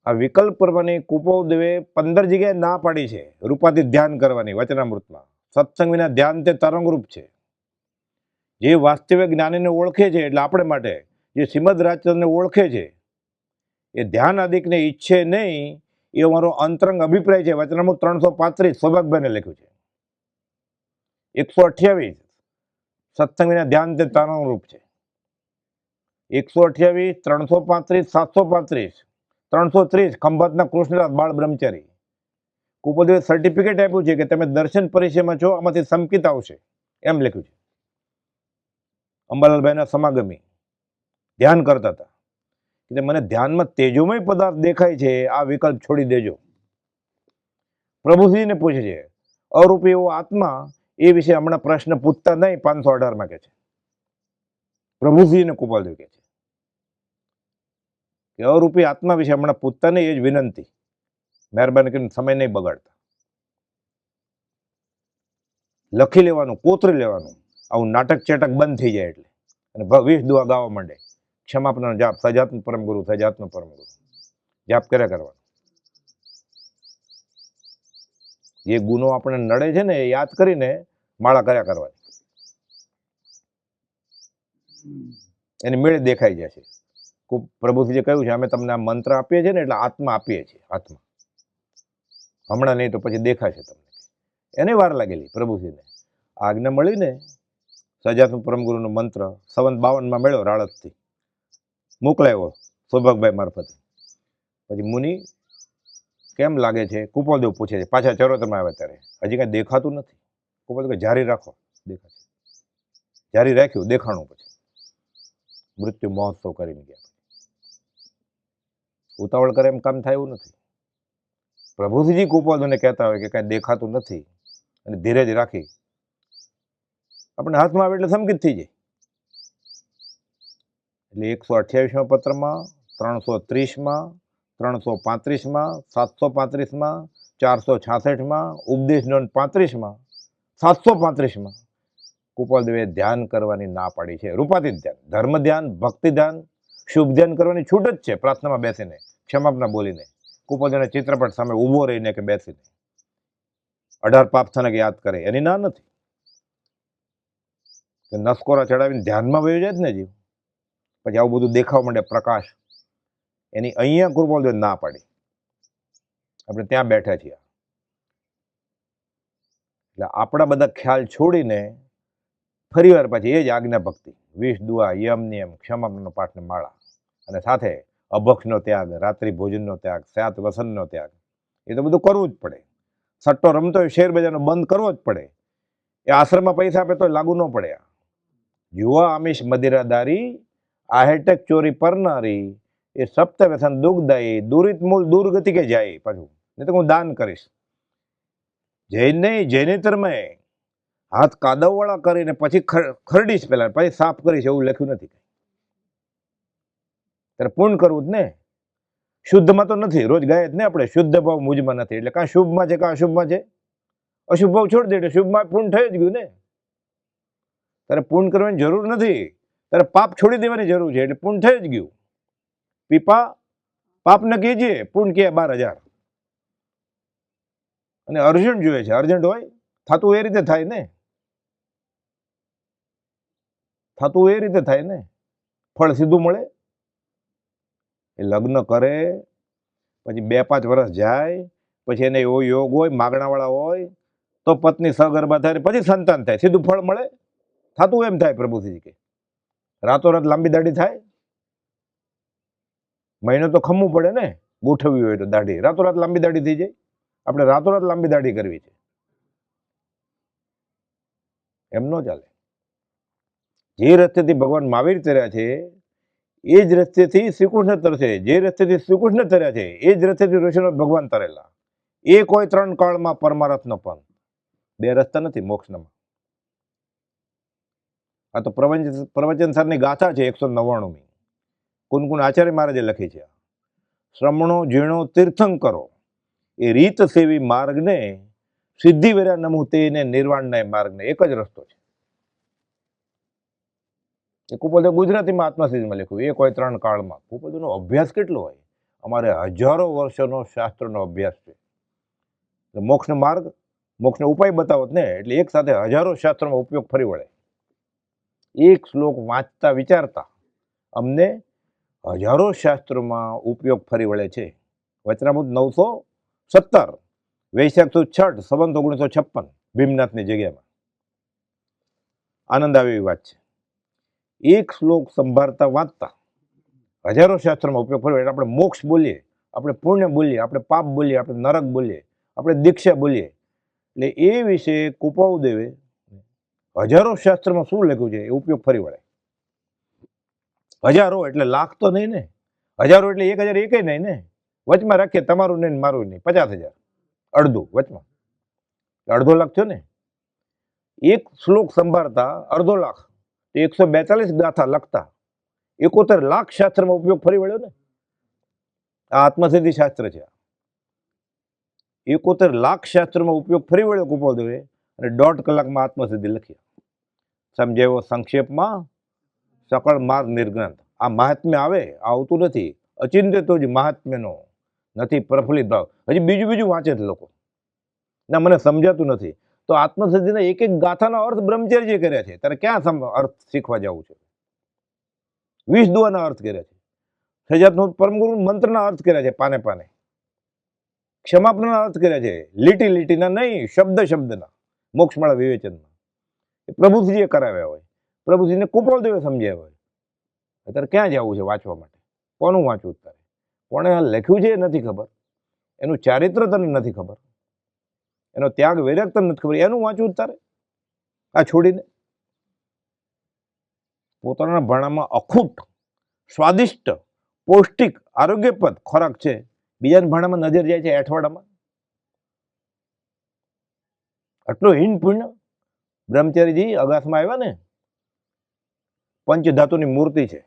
આ વિકલ્પ કરવાની કુપોદેવે 15 જગ્યાએ ના પાડી છે. રૂપાથી ધ્યાન કરવાની વચનામૃતમાં. સત્સંગ વિના ધ્યાન તે તરંગરૂપ છે. જે વાસ્તવિક જ્ઞાનીને ઓળખે છે, એટલે આપણે માટે જે શ્રીમદ રાજચંદ્રને ઓળખે છે, એ ધ્યાન આદિકને ઈચ્છે નહીં, એ અમારો અંતરંગ અભિપ્રાય છે. વચનામૃત 335 સૌભાગભાઈને લખ્યું છે. 128 સત્સંગ વિના ધ્યાન તે તરંગરૂપ છે. 128, 335, 735, 330 ખંભાતના કૃષ્ણદાસ બાળ બ્રહ્મચારી. કુપોદેવે સર્ટિફિકેટ આપ્યું છે કે તમે દર્શન પરિચયમાં છો, આમાંથી સંકિત આવશે, એમ લખ્યું છે. અંબાલાલભાઈના સમાગમી ધ્યાન કરતા હતા એટલે મને ધ્યાનમાં તેજોમય પદાર્થ દેખાય છે, આ વિકલ્પ છોડી દેજો. પ્રભુજીને પૂછે છે અરૂપી એવો આત્મા, એ વિશે હમણાં પ્રશ્ન પૂછતા નહીં. 518 કે છે પ્રભુજીને કુપોદેવ કે છે કે અરૂપી આત્મા વિશે હમણાં પૂછતા નહીં, એ જ વિનંતી. મહેરબાની કરીને સમય નહીં બગાડતા. લખી લેવાનું, કોતરી લેવાનું. આવું નાટક ચેટક બંધ થઈ જાય એટલે, અને 20 દુઆ ગાવા માંડે. ક્ષમાપના જાપ, સજાત્મ પરમ ગુરુ, સજાત્મ પરમ ગુરુ જાપ કર્યા કરવાનું. જે ગુનો આપણે નડે છે ને, એ યાદ કરીને માળા કર્યા કરવાની. એની મેળે દેખાઈ જશે. પ્રભુજીએ કહ્યું છે અમે તમને આ મંત્ર આપીએ છીએ ને, એટલે આત્મા આપીએ છીએ. આત્મા હમણાં નહીં તો પછી દેખાશે તમને. એને વાર લાગેલી પ્રભુજીને. આજ્ઞા મળીને સજાત્મ પરમ ગુરુનો મંત્ર 52 મળ્યો, રાળતથી મોકલાયો સૌભાગભાઈ મારફતે. પછી મુનિ કેમ લાગે છે? કુપોદેવ પૂછે છે. પાછા ચરોતરમાં આવે ત્યારે હજી કાંઈ દેખાતું નથી. કુપોદેવ જારી રાખો, દેખાશે. જારી રાખ્યું, દેખાણું. પછી મૃત્યુ મહોત્સવ કરીને ગયા. ઉતાવળ કરે એમ કામ થાય એવું નથી. પ્રભુજી કુપોદેવને કહેતા હોય કે કાંઈ દેખાતું નથી, અને ધીરજ રાખી આપણે હાથમાં આવે એટલે સંકિત થઈ જાય. એટલે 128મા પત્રમાં, 330માં, 335માં, 735માં, 466માં, ઉપદેશ નોંધ 35માં, 735માં કુપોદેવે ધ્યાન કરવાની ના પાડી છે. રૂપાતીત ધ્યાન, ધર્મ ધ્યાન, ભક્તિ ધ્યાન, શુભ ધ્યાન કરવાની છૂટ જ છે. પ્રાર્થનામાં બેસીને, ક્ષમાપના બોલીને, કુપોદેવના ચિત્રપટ સામે ઊભો રહીને કે બેસીને 18 પાપથાનક યાદ કરે, એની ના નથી. કે નસકોરા ચડાવીને ધ્યાનમાં વયો જાય જ ને જીવ, પછી આવું બધું દેખાવા માંડે પ્રકાશ. એની અહીંયા કુપોદેવ ના પાડી. આપણે ત્યાં બેઠા છીએ. એટલે આપણા બધા ખ્યાલ છોડીને ફરીવાર પછી એ જ આજ્ઞા ભક્તિ, 20 દુઆ, યમ નિયમ, ક્ષમાપનનો પાઠને માળા, અને સાથે અભક્ષનો ત્યાગ, રાત્રિ ભોજનનો ત્યાગ, સાત વસનનો ત્યાગ. એ તો બધું કરવું જ પડે. સટ્ટો રમતો હોય, શેર બજારનો બંધ કરવો જ પડે. એ આશ્રમમાં પૈસા આપે તો લાગુ ન પડે. યુવા આમિષ મદિરાદારી, આહેટક ચોરી પરનારી, એ સપ્ત વ્યસન દુઃખદાયી, દુરિત મૂળ દુર્ગતિ કે જાય. પાછું નહીં તો હું દાન કરીશ. જૈને જૈનેતરમાં હાથ કાદવવાળા કરીને પછી ખરડીશ, પેલા પછી સાફ કરીશ, એવું લખ્યું નથી. ત્યારે પૂર્ણ કરવું જ ને. શુદ્ધમાં તો નથી, રોજ ગાય જ ને આપણે, શુદ્ધ ભાવ મુજમાં નથી. એટલે કાં શુભમાં છે કાં અશુભમાં છે. અશુભ ભાવ છોડી દે એટલે શુભમાં પૂર્ણ થઈ જ ગયું ને. તારે પૂર્ણ કરવાની જરૂર નથી, તારે પાપ છોડી દેવાની જરૂર છે, એટલે પૂર્ણ થઈ જ ગયું. પીપા પાપ ન કીજીએ, પૂર્ણ કિયા 12,000. અને અર્જન્ટ જોઈએ છે, અર્જન્ટ હોય થતું એ રીતે થાય ને, થતું એ રીતે થાય ને, ફળ સીધું મળે. એ લગ્ન કરે પછી 2-5 વર્ષ જાય, પછી એને એવો યોગ હોય, માગણાવાળા હોય, તો પત્ની સગર્ભા થાય, પછી સંતાન થાય, સીધું ફળ મળે. થતું એમ થાય. પ્રભુજી કે રાતોરાત લાંબી દાઢી થાય? મહિનો તો ખમવું પડે ને, ગોઠવવી હોય તો દાઢી. રાતોરાત લાંબી દાઢી થઈ જાય? આપણે રાતોરાત લાંબી દાઢી કરવી છે, એમ ન ચાલે. જે રસ્તેથી ભગવાન મહાવીર તર્યા છે, એ જ રસ્તેથી શ્રી કૃષ્ણ તરશે. જે રસ્તેથી શ્રી કૃષ્ણ તર્યા છે એ જ રસ્તેથી ઋષિનો ભગવાન તરેલા. એ કોઈ 3 કાળમાં પરમારથનો પંથ. 2 રસ્તા નથી મોક્ષમાં. આ તો પ્રવચન સરની ગાથા છે 199મી. કુનકુન આચાર્ય મહારાજે લખી છે. શ્રમણો ઝીણો તીર્થંકરો એ રીત સેવી માર્ગને સિદ્ધિ વેરા નમુ તેને નિર્વાણના માર્ગને. એક જ રસ્તો છે. એ કુપોદે ગુજરાતીમાં આત્મસિદ્ધિમાં લખ્યું. એ કોઈ 3 કાળમાં. કુપોદનો અભ્યાસ કેટલો હોય? અમારે હજારો વર્ષોનો શાસ્ત્રનો અભ્યાસ છે. મોક્ષનો માર્ગ, મોક્ષનો ઉપાય બતાવત ને એટલે એક સાથે હજારો શાસ્ત્રોમાં ઉપયોગ ફરી વળે. એક શ્લોક વાંચતા વિચારતા અમને હજારો શાસ્ત્રોમાં ઉપયોગ ફરી વળે છે. વચનામૃત 917, વૈશાખ સુદ 6, સંવત 1956, ભીમનાથની જગ્યામાં. આનંદ આવે એવી વાત છે. એક શ્લોક સંભાળતા વાંચતા હજારો શાસ્ત્રોમાં ઉપયોગ ફરી વળે. આપણે મોક્ષ બોલીએ, આપણે પુણ્ય બોલીએ, આપણે પાપ બોલીએ, આપણે નરક બોલીએ, આપણે દીક્ષા બોલીએ. એટલે એ વિશે કુપાઉદેવે હજારો શાસ્ત્રમાં શું લખ્યું છે એ ઉપયોગ ફરી વળે. હજારો એટલે લાખ તો નહીં ને. હજારો એટલે 1000 એકેય નહીં ને. વચમાં રાખીએ તમારું નહીં મારું નહીં, 50,000. અડધું વચમાં, અડધો લાખ થયો ને. એક શ્લોક સંભાળતા અડધો લાખ, 142 ગાથા લખતા 71 લાખ શાસ્ત્રમાં ઉપયોગ ફરી વળ્યો ને. આ આત્મસિદ્ધિ શાસ્ત્ર છે. 71 લાખ શાસ્ત્રમાં ઉપયોગ ફરી વળ્યો કુપાલદેવે અને 1.5 કલાકમાં આત્મસિદ્ધિ લખી. સમજાવ્યો સંક્ષેપમાં સકળ માર્ગ નિર્ગ્રંથ. આ મહાત્મ્ય આવે આવતું નથી. અચિંત્ય જ મહાત્મ્યનો નથી પ્રફુલ્લિત ભાવ. હજી બીજું વાંચે છે લોકો. ના મને સમજાતું નથી. તો આત્મસિદ્ધિના એક ગાથાનો અર્થ બ્રહ્મચર્ય કર્યા છે. ત્યારે ક્યાં અર્થ શીખવા જવું છે? 20 દુઆના અર્થ કર્યા છે. સજાતનો પરમગુરુ મંત્રના અર્થ કર્યા છે. પાને પાને ક્ષમાપણના અર્થ કર્યા છે. લીટીના નહીં, શબ્દના. મોક્ષમાળા વિવેચનમાં એ પ્રભુજીએ કરાવ્યા હોય, પ્રભુજીને કુપાલદેવે સમજાવ્યા હોય. અત્યારે ક્યાં જવું છે વાંચવા માટે? કોનું વાંચવું? તારે કોણે લખ્યું છે એ નથી ખબર, એનું ચારિત્ર તને નથી ખબર, એનો ત્યાગ વૈરાગ તને નથી ખબર, એનું વાંચવું તારે? આ છોડીને પોતાના ભાણામાં અખૂટ, સ્વાદિષ્ટ, પૌષ્ટિક, આરોગ્યપ્રદ ખોરાક છે, બીજાના ભાણામાં નજર જાય છે અઠવાડિયામાં. આટલો હીન પુણ્ય. બ્રહ્મચારીજી અગાસમાં આવ્યા ને, પંચધાતુની મૂર્તિ છે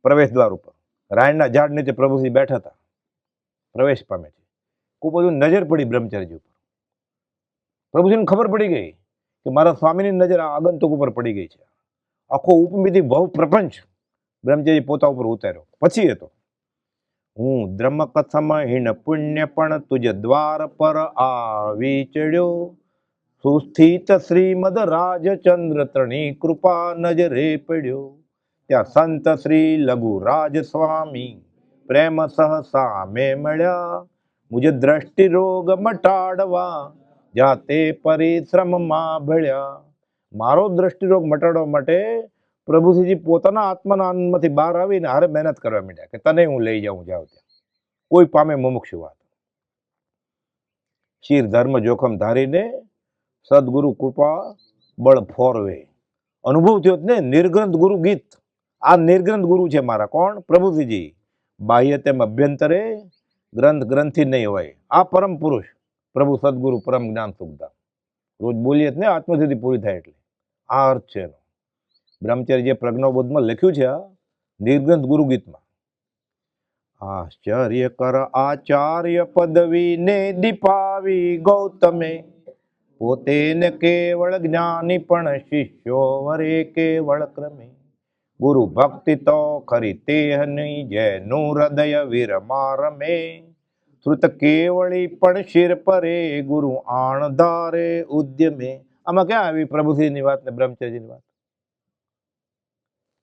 પ્રવેશ દ્વાર ઉપર. રાયણના ઝાડ નીચે પ્રભુજી બેઠા હતા, પ્રવેશ પામે છે. કુપાલદેવની નજર પડી બ્રહ્મચારીજી ઉપર. પ્રભુજીને ખબર પડી ગઈ કે મારા સ્વામીની નજર આ આગંતુક ઉપર પડી ગઈ છે. આખો ઉપમિતિ ભવ પ્રપંચ બ્રહ્મચારી પોતા ઉપર ઉતાર્યો. પછી એ તો હું ધર્મકથામાં હીન પુણ્ય પણ તુજ દ્વાર પર આવી ચડ્યો, સુસ્થિત શ્રીમદ રાજચંદ્ર ત્રણી કૃપા નજરે પડ્યો. ત્યાં સંત શ્રી લઘુ રાજ સ્વામી પ્રેમ સહસા મેં મળ્યા, મુજે દ્રષ્ટિ રોગ મટાડવા જાતે પરિશ્રમમાં ભળ્યા. મારો દ્રષ્ટિરોગ મટાડવા માટે પ્રભુજીજી પોતાના આત્માના આનંદમાંથી બહાર આવીને હારે મહેનત કરવા માંડ્યા કે તને હું લઈ જાઉં ત્યાં કોઈ પામે મુમુક્ષુ વાત. શીર ધર્મ જોખમ ધારીને સદગુરુ કૃપા બળ ફોરવે. અનુભવ થયો ને નિર્ગ્રંથ ગુરુ ગીત. આ નિર્ગ્રંથ ગુરુ છે મારા. કોણ? પ્રભુજીજી. બાહ્ય તેમ અભ્યંતરે ગ્રંથિ નહીં હોય. આ પરમ પુરુષ પ્રભુ સદગુરુ પરમ જ્ઞાન સુખદામ. રોજ બોલીએ જ ને આત્મસિદ્ધિ પૂરી થાય એટલે. આ અર્થ છે એનો. બ્રહ્મચર્ય જે પ્રજ્ઞાબોધમાં લખ્યું છે આ નિર્ગ્રંથ ગુરુ ગીતમાં. આશ્ચર્ય કર આચાર્ય પદવીને દીપાવી ગૌતમે, પોતે ને કેવળ જ્ઞાની પણ શિષ્યો વરે કેવળ ક્રમે. ગુરુ ભક્તિ તો ખરી તે નહીં જેનું હૃદય વીરમાં રમે, શ્રુત કેવળી પણ શિર પરે ગુરુ આણ ધારે ઉદ્યમે. આમાં ક્યાં આવી પ્રભુજીની વાત ને બ્રહ્મચર્યની વાત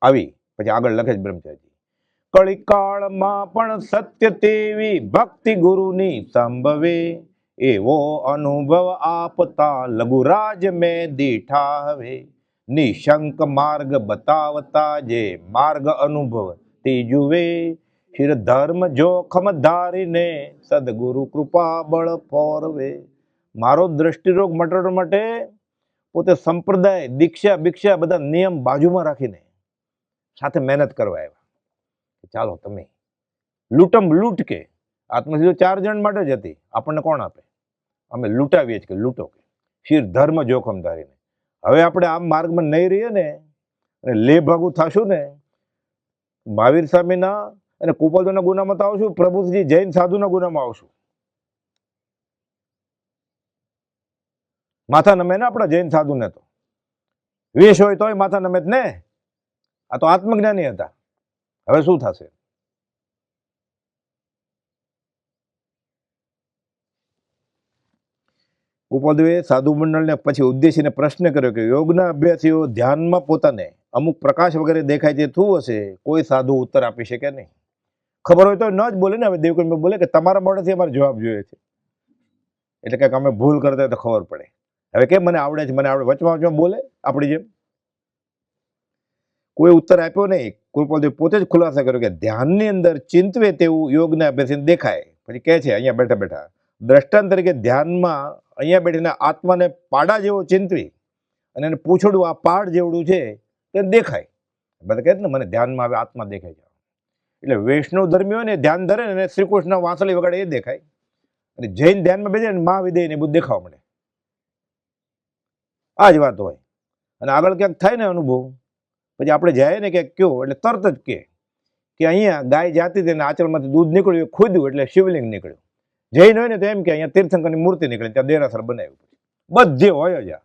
આવી? પછી આગળ લખે છે બ્રહ્મચર્ય, કળિકાળમાં પણ સત્ય તેવી ભક્તિ ગુરુની સંભવે, એવો અનુભવ આપતા લઘુરાજ મેં દીઠા હવે. નિશંક માર્ગ બતાવતા જે માર્ગ અનુભવ તે જુએ, શિર ધર્મ જોખમ ધારીને સદગુરુ કૃપા બળ ફોરવે. મારો દ્રષ્ટિરોગ મટાડવા માટે પોતે સંપ્રદાય દીક્ષા ભિક્ષા બધા નિયમ બાજુમાં રાખીને સાથે મહેનત કરવા આવ્યા. કે ચાલો તમે લૂંટમ લૂંટ કે આત્મા સીધો 4 જણ માટે જ હતી, આપણને કોણ આપે? અમે લૂંટાવીએ જ કે લૂંટો કે શિર ધર્મ જોખમ ધારીને. હવે આપણે આ માર્ગમાં નહીં રહીએ ને અને લે ભાગું થશું ને, મહાવીર સ્વામીના અને કુપોલદેવના ગુનામાં તો આવશું, પ્રભુજી જૈન સાધુના ગુનામાં આવશું. માથા નમે ને આપણા જૈન સાધુને તો વેશ હોય તોય માથા નમે જ ને. આ તો આત્મજ્ઞાની હતા. હવે શું થશે? કુપોલદેવે સાધુ મંડળને પછી ઉદ્દેશીને પ્રશ્ન કર્યો કે યોગના અભ્યાસીઓ ધ્યાનમાં પોતાને અમુક પ્રકાશ વગેરે દેખાય તે શું હશે? કોઈ સાધુ ઉત્તર આપી શકે નહીં. ખબર હોય તો ન જ બોલે ને. હવે દેવકુંડ બોલે કે તમારા મોઢેથી અમારે જવાબ જોઈએ છે, એટલે કંઈક અમે ભૂલ કરતા હોય તો ખબર પડે. હવે કેમ મને આવડે છે, મને આવડે, વચમાં બોલે આપણી જેમ. કોઈ ઉત્તર આપ્યો નહીં. કુપોલદેવ પોતે જ ખુલાસા કર્યો કે ધ્યાનની અંદર ચિંતવે તેવું યોગના અભ્યાસીને દેખાય. પછી કહે છે અહીંયા બેઠા બેઠા દ્રષ્ટાંત તરીકે ધ્યાનમાં અહીંયા બેઠીને આત્માને પાડા જેવો ચિંતવી અને એને પૂછડું આ પાડ જેવડું છે તે દેખાય. બધા કહે છે ને મને ધ્યાનમાં આવે આત્મા દેખાય છે. એટલે વૈષ્ણવ ધર્મી હોય ને ધ્યાન ધરે ને શ્રી કૃષ્ણ વાંસળી વગાડે એ દેખાય, અને જૈન ધ્યાનમાં બેસે ને મહાવિદય ને બધું દેખાવા મળે. આ જ વાત હોય. અને આગળ ક્યાંક થાય ને અનુભવ, પછી આપણે જાય ને ક્યાંક કયો એટલે તરત જ કે અહીંયા ગાય જાતી તેને આચરણમાંથી દૂધ નીકળ્યું, ખોદ્યું એટલે શિવલિંગ નીકળ્યું. જૈન હોય ને તો એમ કે અહીંયા તીર્થંકરની મૂર્તિ નીકળી, ત્યાં દેરાસર બનાવ્યું. બધે હોય જ આ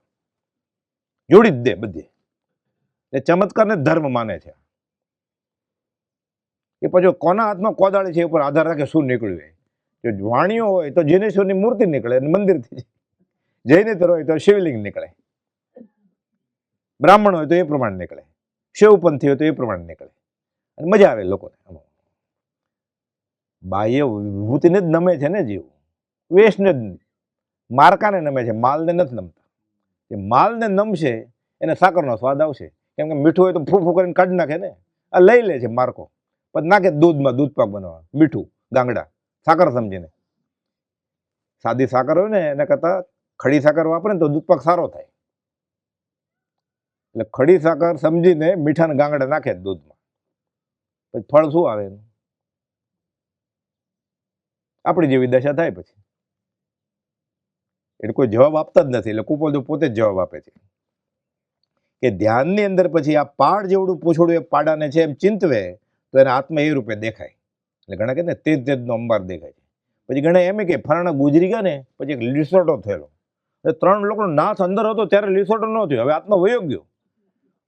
જોડી જ દે બધે. એ ચમત્કારને ધર્મ માને છે. એ પછી કોના હાથમાં કોદાળી છે એ ઉપર આધાર રાખે શું નીકળ્યું. જો વાણીઓ હોય તો જૈનેશ્વરની મૂર્તિ નીકળે અને મંદિરથી, જૈનેતર હોય તો શિવલિંગ નીકળે, બ્રાહ્મણ હોય તો એ પ્રમાણે નીકળે, શિવપંથી હોય તો એ પ્રમાણે નીકળે. અને મજા આવે લોકોને. બાહ્ય વિભૂતિને જ નમે છે ને જીવ, વેશને જ, મારકાને નમે છે, માલને નથી નમતા. એ માલને નમશે એને સાકરનો સ્વાદ આવશે, કેમ કે મીઠું હોય તો ફૂફૂ કરીને કાઢી નાખે ને. આ લઈ લે છે મારકો, પછી નાખે દૂધમાં, દૂધ પાક બનાવવા, મીઠું ગાંગડા સાકર સમજીને. સાદી સાકર હોય ને એના કરતાં ખડી સાકર વાપરે ને તો દૂધ પાક સારો થાય. એટલે ખડી સાકર સમજીને મીઠાને ગાંગડા નાખે દૂધમાં, પછી ફળ શું આવે એનું? આપણી જેવી દશા થાય પછી. એટલે કોઈ જવાબ આપતા જ નથી. એટલે કુપોલદેવ પોતે જ જવાબ આપે છે કે ધ્યાનની અંદર પછી આ પાડ જેવડું પૂછડું એ પાડાને છે એમ ચિંતવે તો એના આત્મા એ રૂપે દેખાય. એટલે ઘણા કહે ને તેજ તેજનો અંબાર દેખાય છે. પછી ઘણા એમ કે ફલાણા ગુજરી ગયા ને પછી એક લીસોટો થયેલો, 3 લોકોનો નાથ અંદર હતો ત્યારે લીસોટો ન થયો, હવે આત્મા વયો ગયો.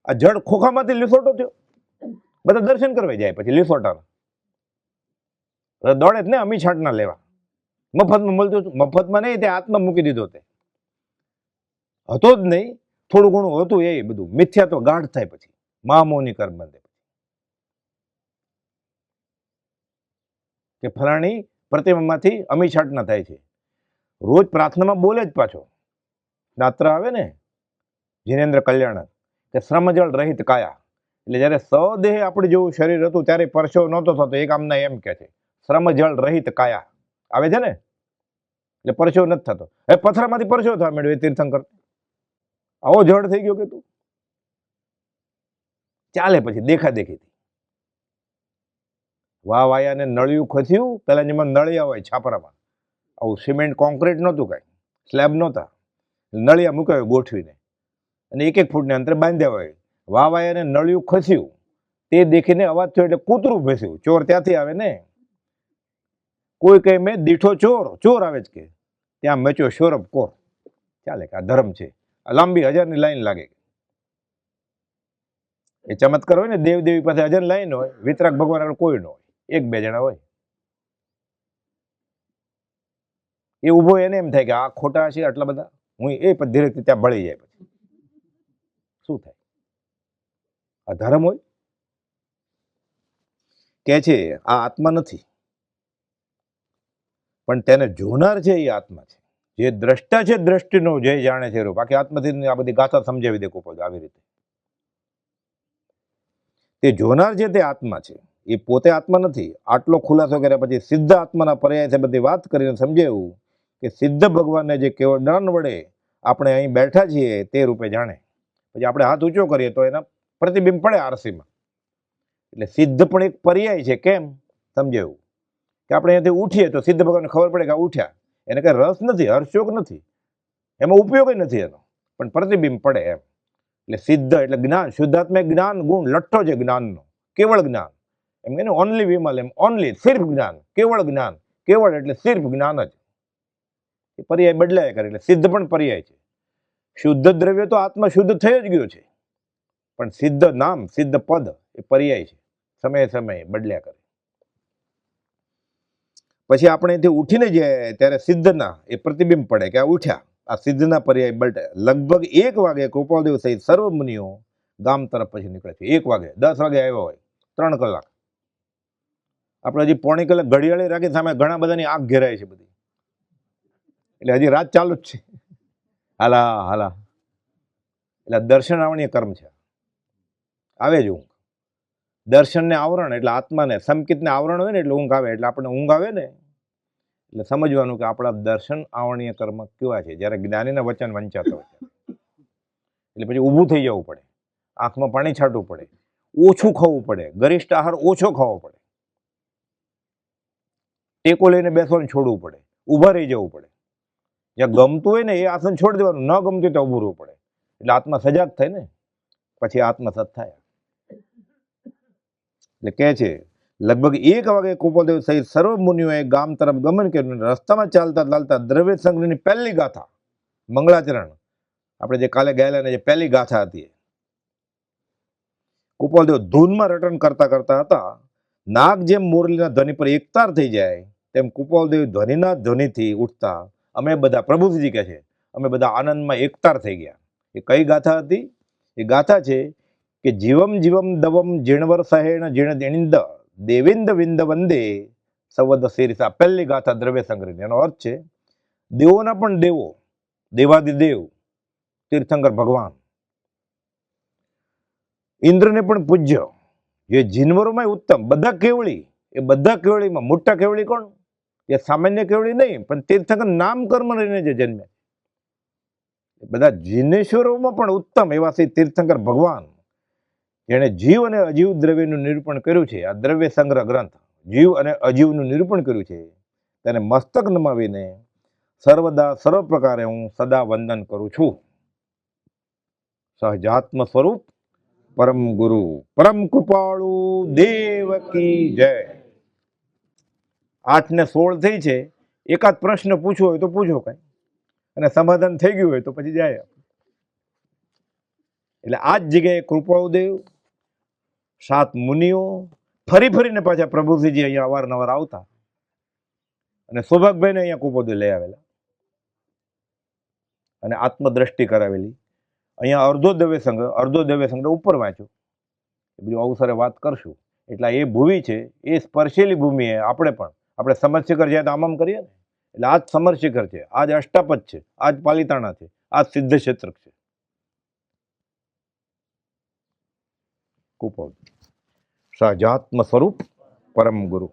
આ જડ ખોખામાંથી લીસોટો થયો. બધા દર્શન કરવા જાય પછી લીસોટાના, દોડે જ ને અમી છાંટના લેવા. મફતમાં મળતું હતું, મફતમાં નહીં, તે આત્મા મૂકી દીધો. તે હતો જ નહીં, થોડું ઘણું હતું એ બધું મિથ્યા તો ગાઢ થાય પછી મહામોની કર્મ બંધે. કે ફલાણી પ્રતિમામાંથી અમી છાંટના થાય છે. રોજ પ્રાર્થનામાં બોલે જ પાછો. રાત્ર આવે ને જીનેન્દ્ર કલ્યાણક કે શ્રમજળ રહિત કાયા. એટલે જ્યારે સદેહ આપણું જેવું શરીર હતું ત્યારે પરસેવો નહોતો થતો. એક આમના એમ કે છે શ્રમજળ રહિત કાયા આવે છે ને, એટલે પરસેવો નથી થતો. હવે પથરામાંથી પરસેવો થવા માંડ્યો એ તીર્થંકર. આવો જળ થઈ ગયો કે તું ચાલે પછી દેખા દેખીથી. વાયાને નળિયું ખસ્યું. પેલા જેમાં નળિયા હોય છાપરામાં, આવું સિમેન્ટ કોન્ક્રીટ નહોતું, કાંઈ સ્લેબ નહોતા, નળિયા મૂક્યા હોય ગોઠવીને અને 1-1 ફૂટને અંતરે બાંધ્યા હોય. વાયાને નળિયું ખસ્યું તે દેખીને અવાજ થયો એટલે કૂતરું ભેસ્યું. ચોર ત્યાંથી આવે ને. કોઈ કહે મેં દીઠો ચોર, ચોર આવે જ કે ત્યાં મેચ્યો શોરભ કોર. ચાલે કે આ ધર્મ છે. આ લાંબી 1000ની લાઈન લાગે. એ ચમત્કાર હોય ને, દેવદેવી પાસે 1000 લાઈન હોય, વિતરાગ ભગવાન આગળ કોઈ ન હોય, 1-2 જણા હોય. એ ઊભો એને એમ થાય કે આ ખોટા છે આટલા બધા, હું એ ધીરેથી ત્યાં ભળી જાય. પછી શું થાય? આ ધર્મ હોય. કે છે આ આત્મા નથી, પણ તેને જોનાર છે એ આત્મા છે. જે દ્રષ્ટા છે દ્રષ્ટિનો જે જાણે છે રૂપ. બાકી આત્માથી આ બધી ગાથા સમજાવી દે કુપોલદેવ આવી રીતે. તે જોનાર છે તે આત્મા છે, એ પોતે આત્મા નથી. આટલો ખુલાસો કર્યા પછી સિદ્ધ આત્માના પર્યાય છે બધી વાત કરીને સમજાવ્યું કે સિદ્ધ ભગવાનને જે કેવળ જ્ઞાન વડે આપણે અહીં બેઠા છીએ તે રૂપે જાણે. પછી આપણે હાથ ઊંચો કરીએ તો એના પ્રતિબિંબ પડે આરસીમાં. એટલે સિદ્ધ પણ એક પર્યાય છે. કેમ સમજાયું કે આપણે અહીંયાથી ઉઠીએ તો સિદ્ધ ભગવાનને ખબર પડે કે આ ઉઠ્યા, એને કંઈ રસ નથી, હર્ષોક નથી, એમાં ઉપયોગ નથી એનો, પણ પ્રતિબિંબ પડે એમ. એટલે સિદ્ધ એટલે જ્ઞાન, શુદ્ધાત્મા જ્ઞાન ગુણ લઠ્ઠો છે જ્ઞાનનો, કેવળ જ્ઞાન. એમ કે ઓનલી વિમલ, એમ ઓનલી સિર્ફ જ્ઞાન, કેવળ જ્ઞાન. કેવળ એટલે સિર્ફ જ્ઞાન જ. એ પર્યાય બદલાય કરે એટલે સિદ્ધ પણ પર્યાય છે. શુદ્ધ દ્રવ્ય તો આત્મા શુદ્ધ થઈ જ ગયો છે, પણ સિદ્ધ નામ, સિદ્ધ પદ એ પર્યાય છે, સમયે સમયે બદલ્યા કરે. પછી આપણે અહીંથી ઉઠીને જાય ત્યારે સિદ્ધના એ પ્રતિબિંબ પડે કે આ ઉઠ્યા. આ સિદ્ધના પર્યાય બદલે. લગભગ 1 વાગે કૃપાલદેવ સહિત સર્વ મુનિઓ ગામ તરફ પછી નીકળે છે. 1 વાગે, 10 વાગે આવ્યા હોય, 3 કલાક. આપણે હજી પોણી કલાક ઘડિયાળે રાખી સામે ઘણા બધાની આંખ ઘેરાય છે બધી, એટલે હજી રાત ચાલુ જ છે. હાલા હાલા, એટલે દર્શન આવણીય કર્મ છે. આવે જ ઊંઘ, દર્શનને આવરણ એટલે આત્માને સંકિતને આવરણ હોય ને એટલે ઊંઘ આવે. એટલે આપણે ઊંઘ આવે ને એટલે સમજવાનું કે આપણા દર્શન આવણીય કર્મ કેવા છે. જ્યારે જ્ઞાનીના વચન વંચાતા હોય એટલે પછી ઊભું થઈ જવું પડે, આંખમાં પાણી છાંટવું પડે, ઓછું ખાવું પડે, ગરિષ્ઠ આહાર ઓછો ખાવો પડે, ટેકો લઈને બેસવાનું છોડવું પડે, ઊભા રહી જવું પડે. જ્યાં ગમતું હોય ને એ આસન છોડી દેવાનું, ન ગમતું તો ઊભું રહેવું પડે. એટલે આત્મા સજાગ થાય ને પછી આત્મસત થાય. એટલે કહે છે લગભગ 1 વાગે કૃપાલદેવ સહિત સર્વ મુનિઓએ ગામ તરફ ગમન કર્યું. રસ્તામાં ચાલતા ચાલતા દ્રવ્ય સંગ્રહની પહેલી ગાથા, મંગળાચરણ, આપણે જે કાલે ગયેલા ને જે પહેલી ગાથા હતી, કૃપાલદેવ ધૂનમાં રટન કરતા કરતા હતા. નાગ જેમ મોરલીના ધ્વનિ પર એકતાર થઈ જાય તેમ કૃપાલદેવ ધ્વનિના ધ્વનિથી ઉઠતા અમે બધા, પ્રભુજી કહે છે, અમે બધા આનંદમાં એકતાર થઈ ગયા. એ કઈ ગાથા હતી? એ ગાથા છે કે જીવમ જીવમ દવમ જીણવર સહેણ જીણ દિણિંદ દેવિંદ વિંદ વંદે સવદ શીર્ષા. પહેલી ગાથા દ્રવ્ય સંગ્રહની. એનો અર્થ છે દેવોના પણ દેવો, દેવાદિદેવ તીર્થંકર ભગવાન, ઇન્દ્રને પણ પૂજ્ય, જે જીનવરોમાં ઉત્તમ, બધા કેવળી. એ બધા કેવળીમાં મોટા કેવળી કોણ? એ સામાન્ય કેવળી નહીં, પણ તીર્થંકર નામ કર્મ રહીને જે જન્મે, બધા જીનેશ્વરોમાં પણ ઉત્તમ એવા શ્રી તીર્થંકર ભગવાન, જેણે જીવ અને અજીવ દ્રવ્યનું નિરૂપણ કર્યું છે. આ દ્રવ્ય સંગ્રહ ગ્રંથ જીવ અને અજીવનું નિરૂપણ કર્યું છે. તેને મસ્તક નમાવીને સર્વદા સર્વ પ્રકારે હું સદા વંદન કરું છું. સહજાત્મ સ્વરૂપ પરમ ગુરુ પરમ કૃપાળુ દેવ કી જય. 8 ને 16 થઈ છે. એકાદ પ્રશ્ન પૂછવો હોય તો પૂછો કઈ, અને સમાધાન થઈ ગયું હોય તો પછી જાય. એટલે આ જ જગ્યાએ કૃપાળુદેવ, 7 મુનિઓ, ફરી ફરીને પાછા પ્રભુજીજી અહીંયા અવારનવાર આવતા, અને સૌભાગભાઈને અહીંયા કૃપાળુદેવ લઈ આવેલા અને આત્મદ્રષ્ટિ કરાવેલી. અહીંયા અર્ધો દ્રવ્ય સંગ્રહ ઉપર વાંચ્યો. એ બધું અવસરે વાત કરશું. એટલે એ ભૂમિ છે, એ સ્પર્શેલી ભૂમિ. આપણે સમરશિખર જાય તો આમ કરીએ ને, એટલે આ જ સમરશિખર છે, આ જ અષ્ટાપદ છે, આ જ પાલિતાણા છે, આ જ સિદ્ધ ક્ષેત્ર છે. કૃપાળુ સહજાત્મ સ્વરૂપ પરમ ગુરુ.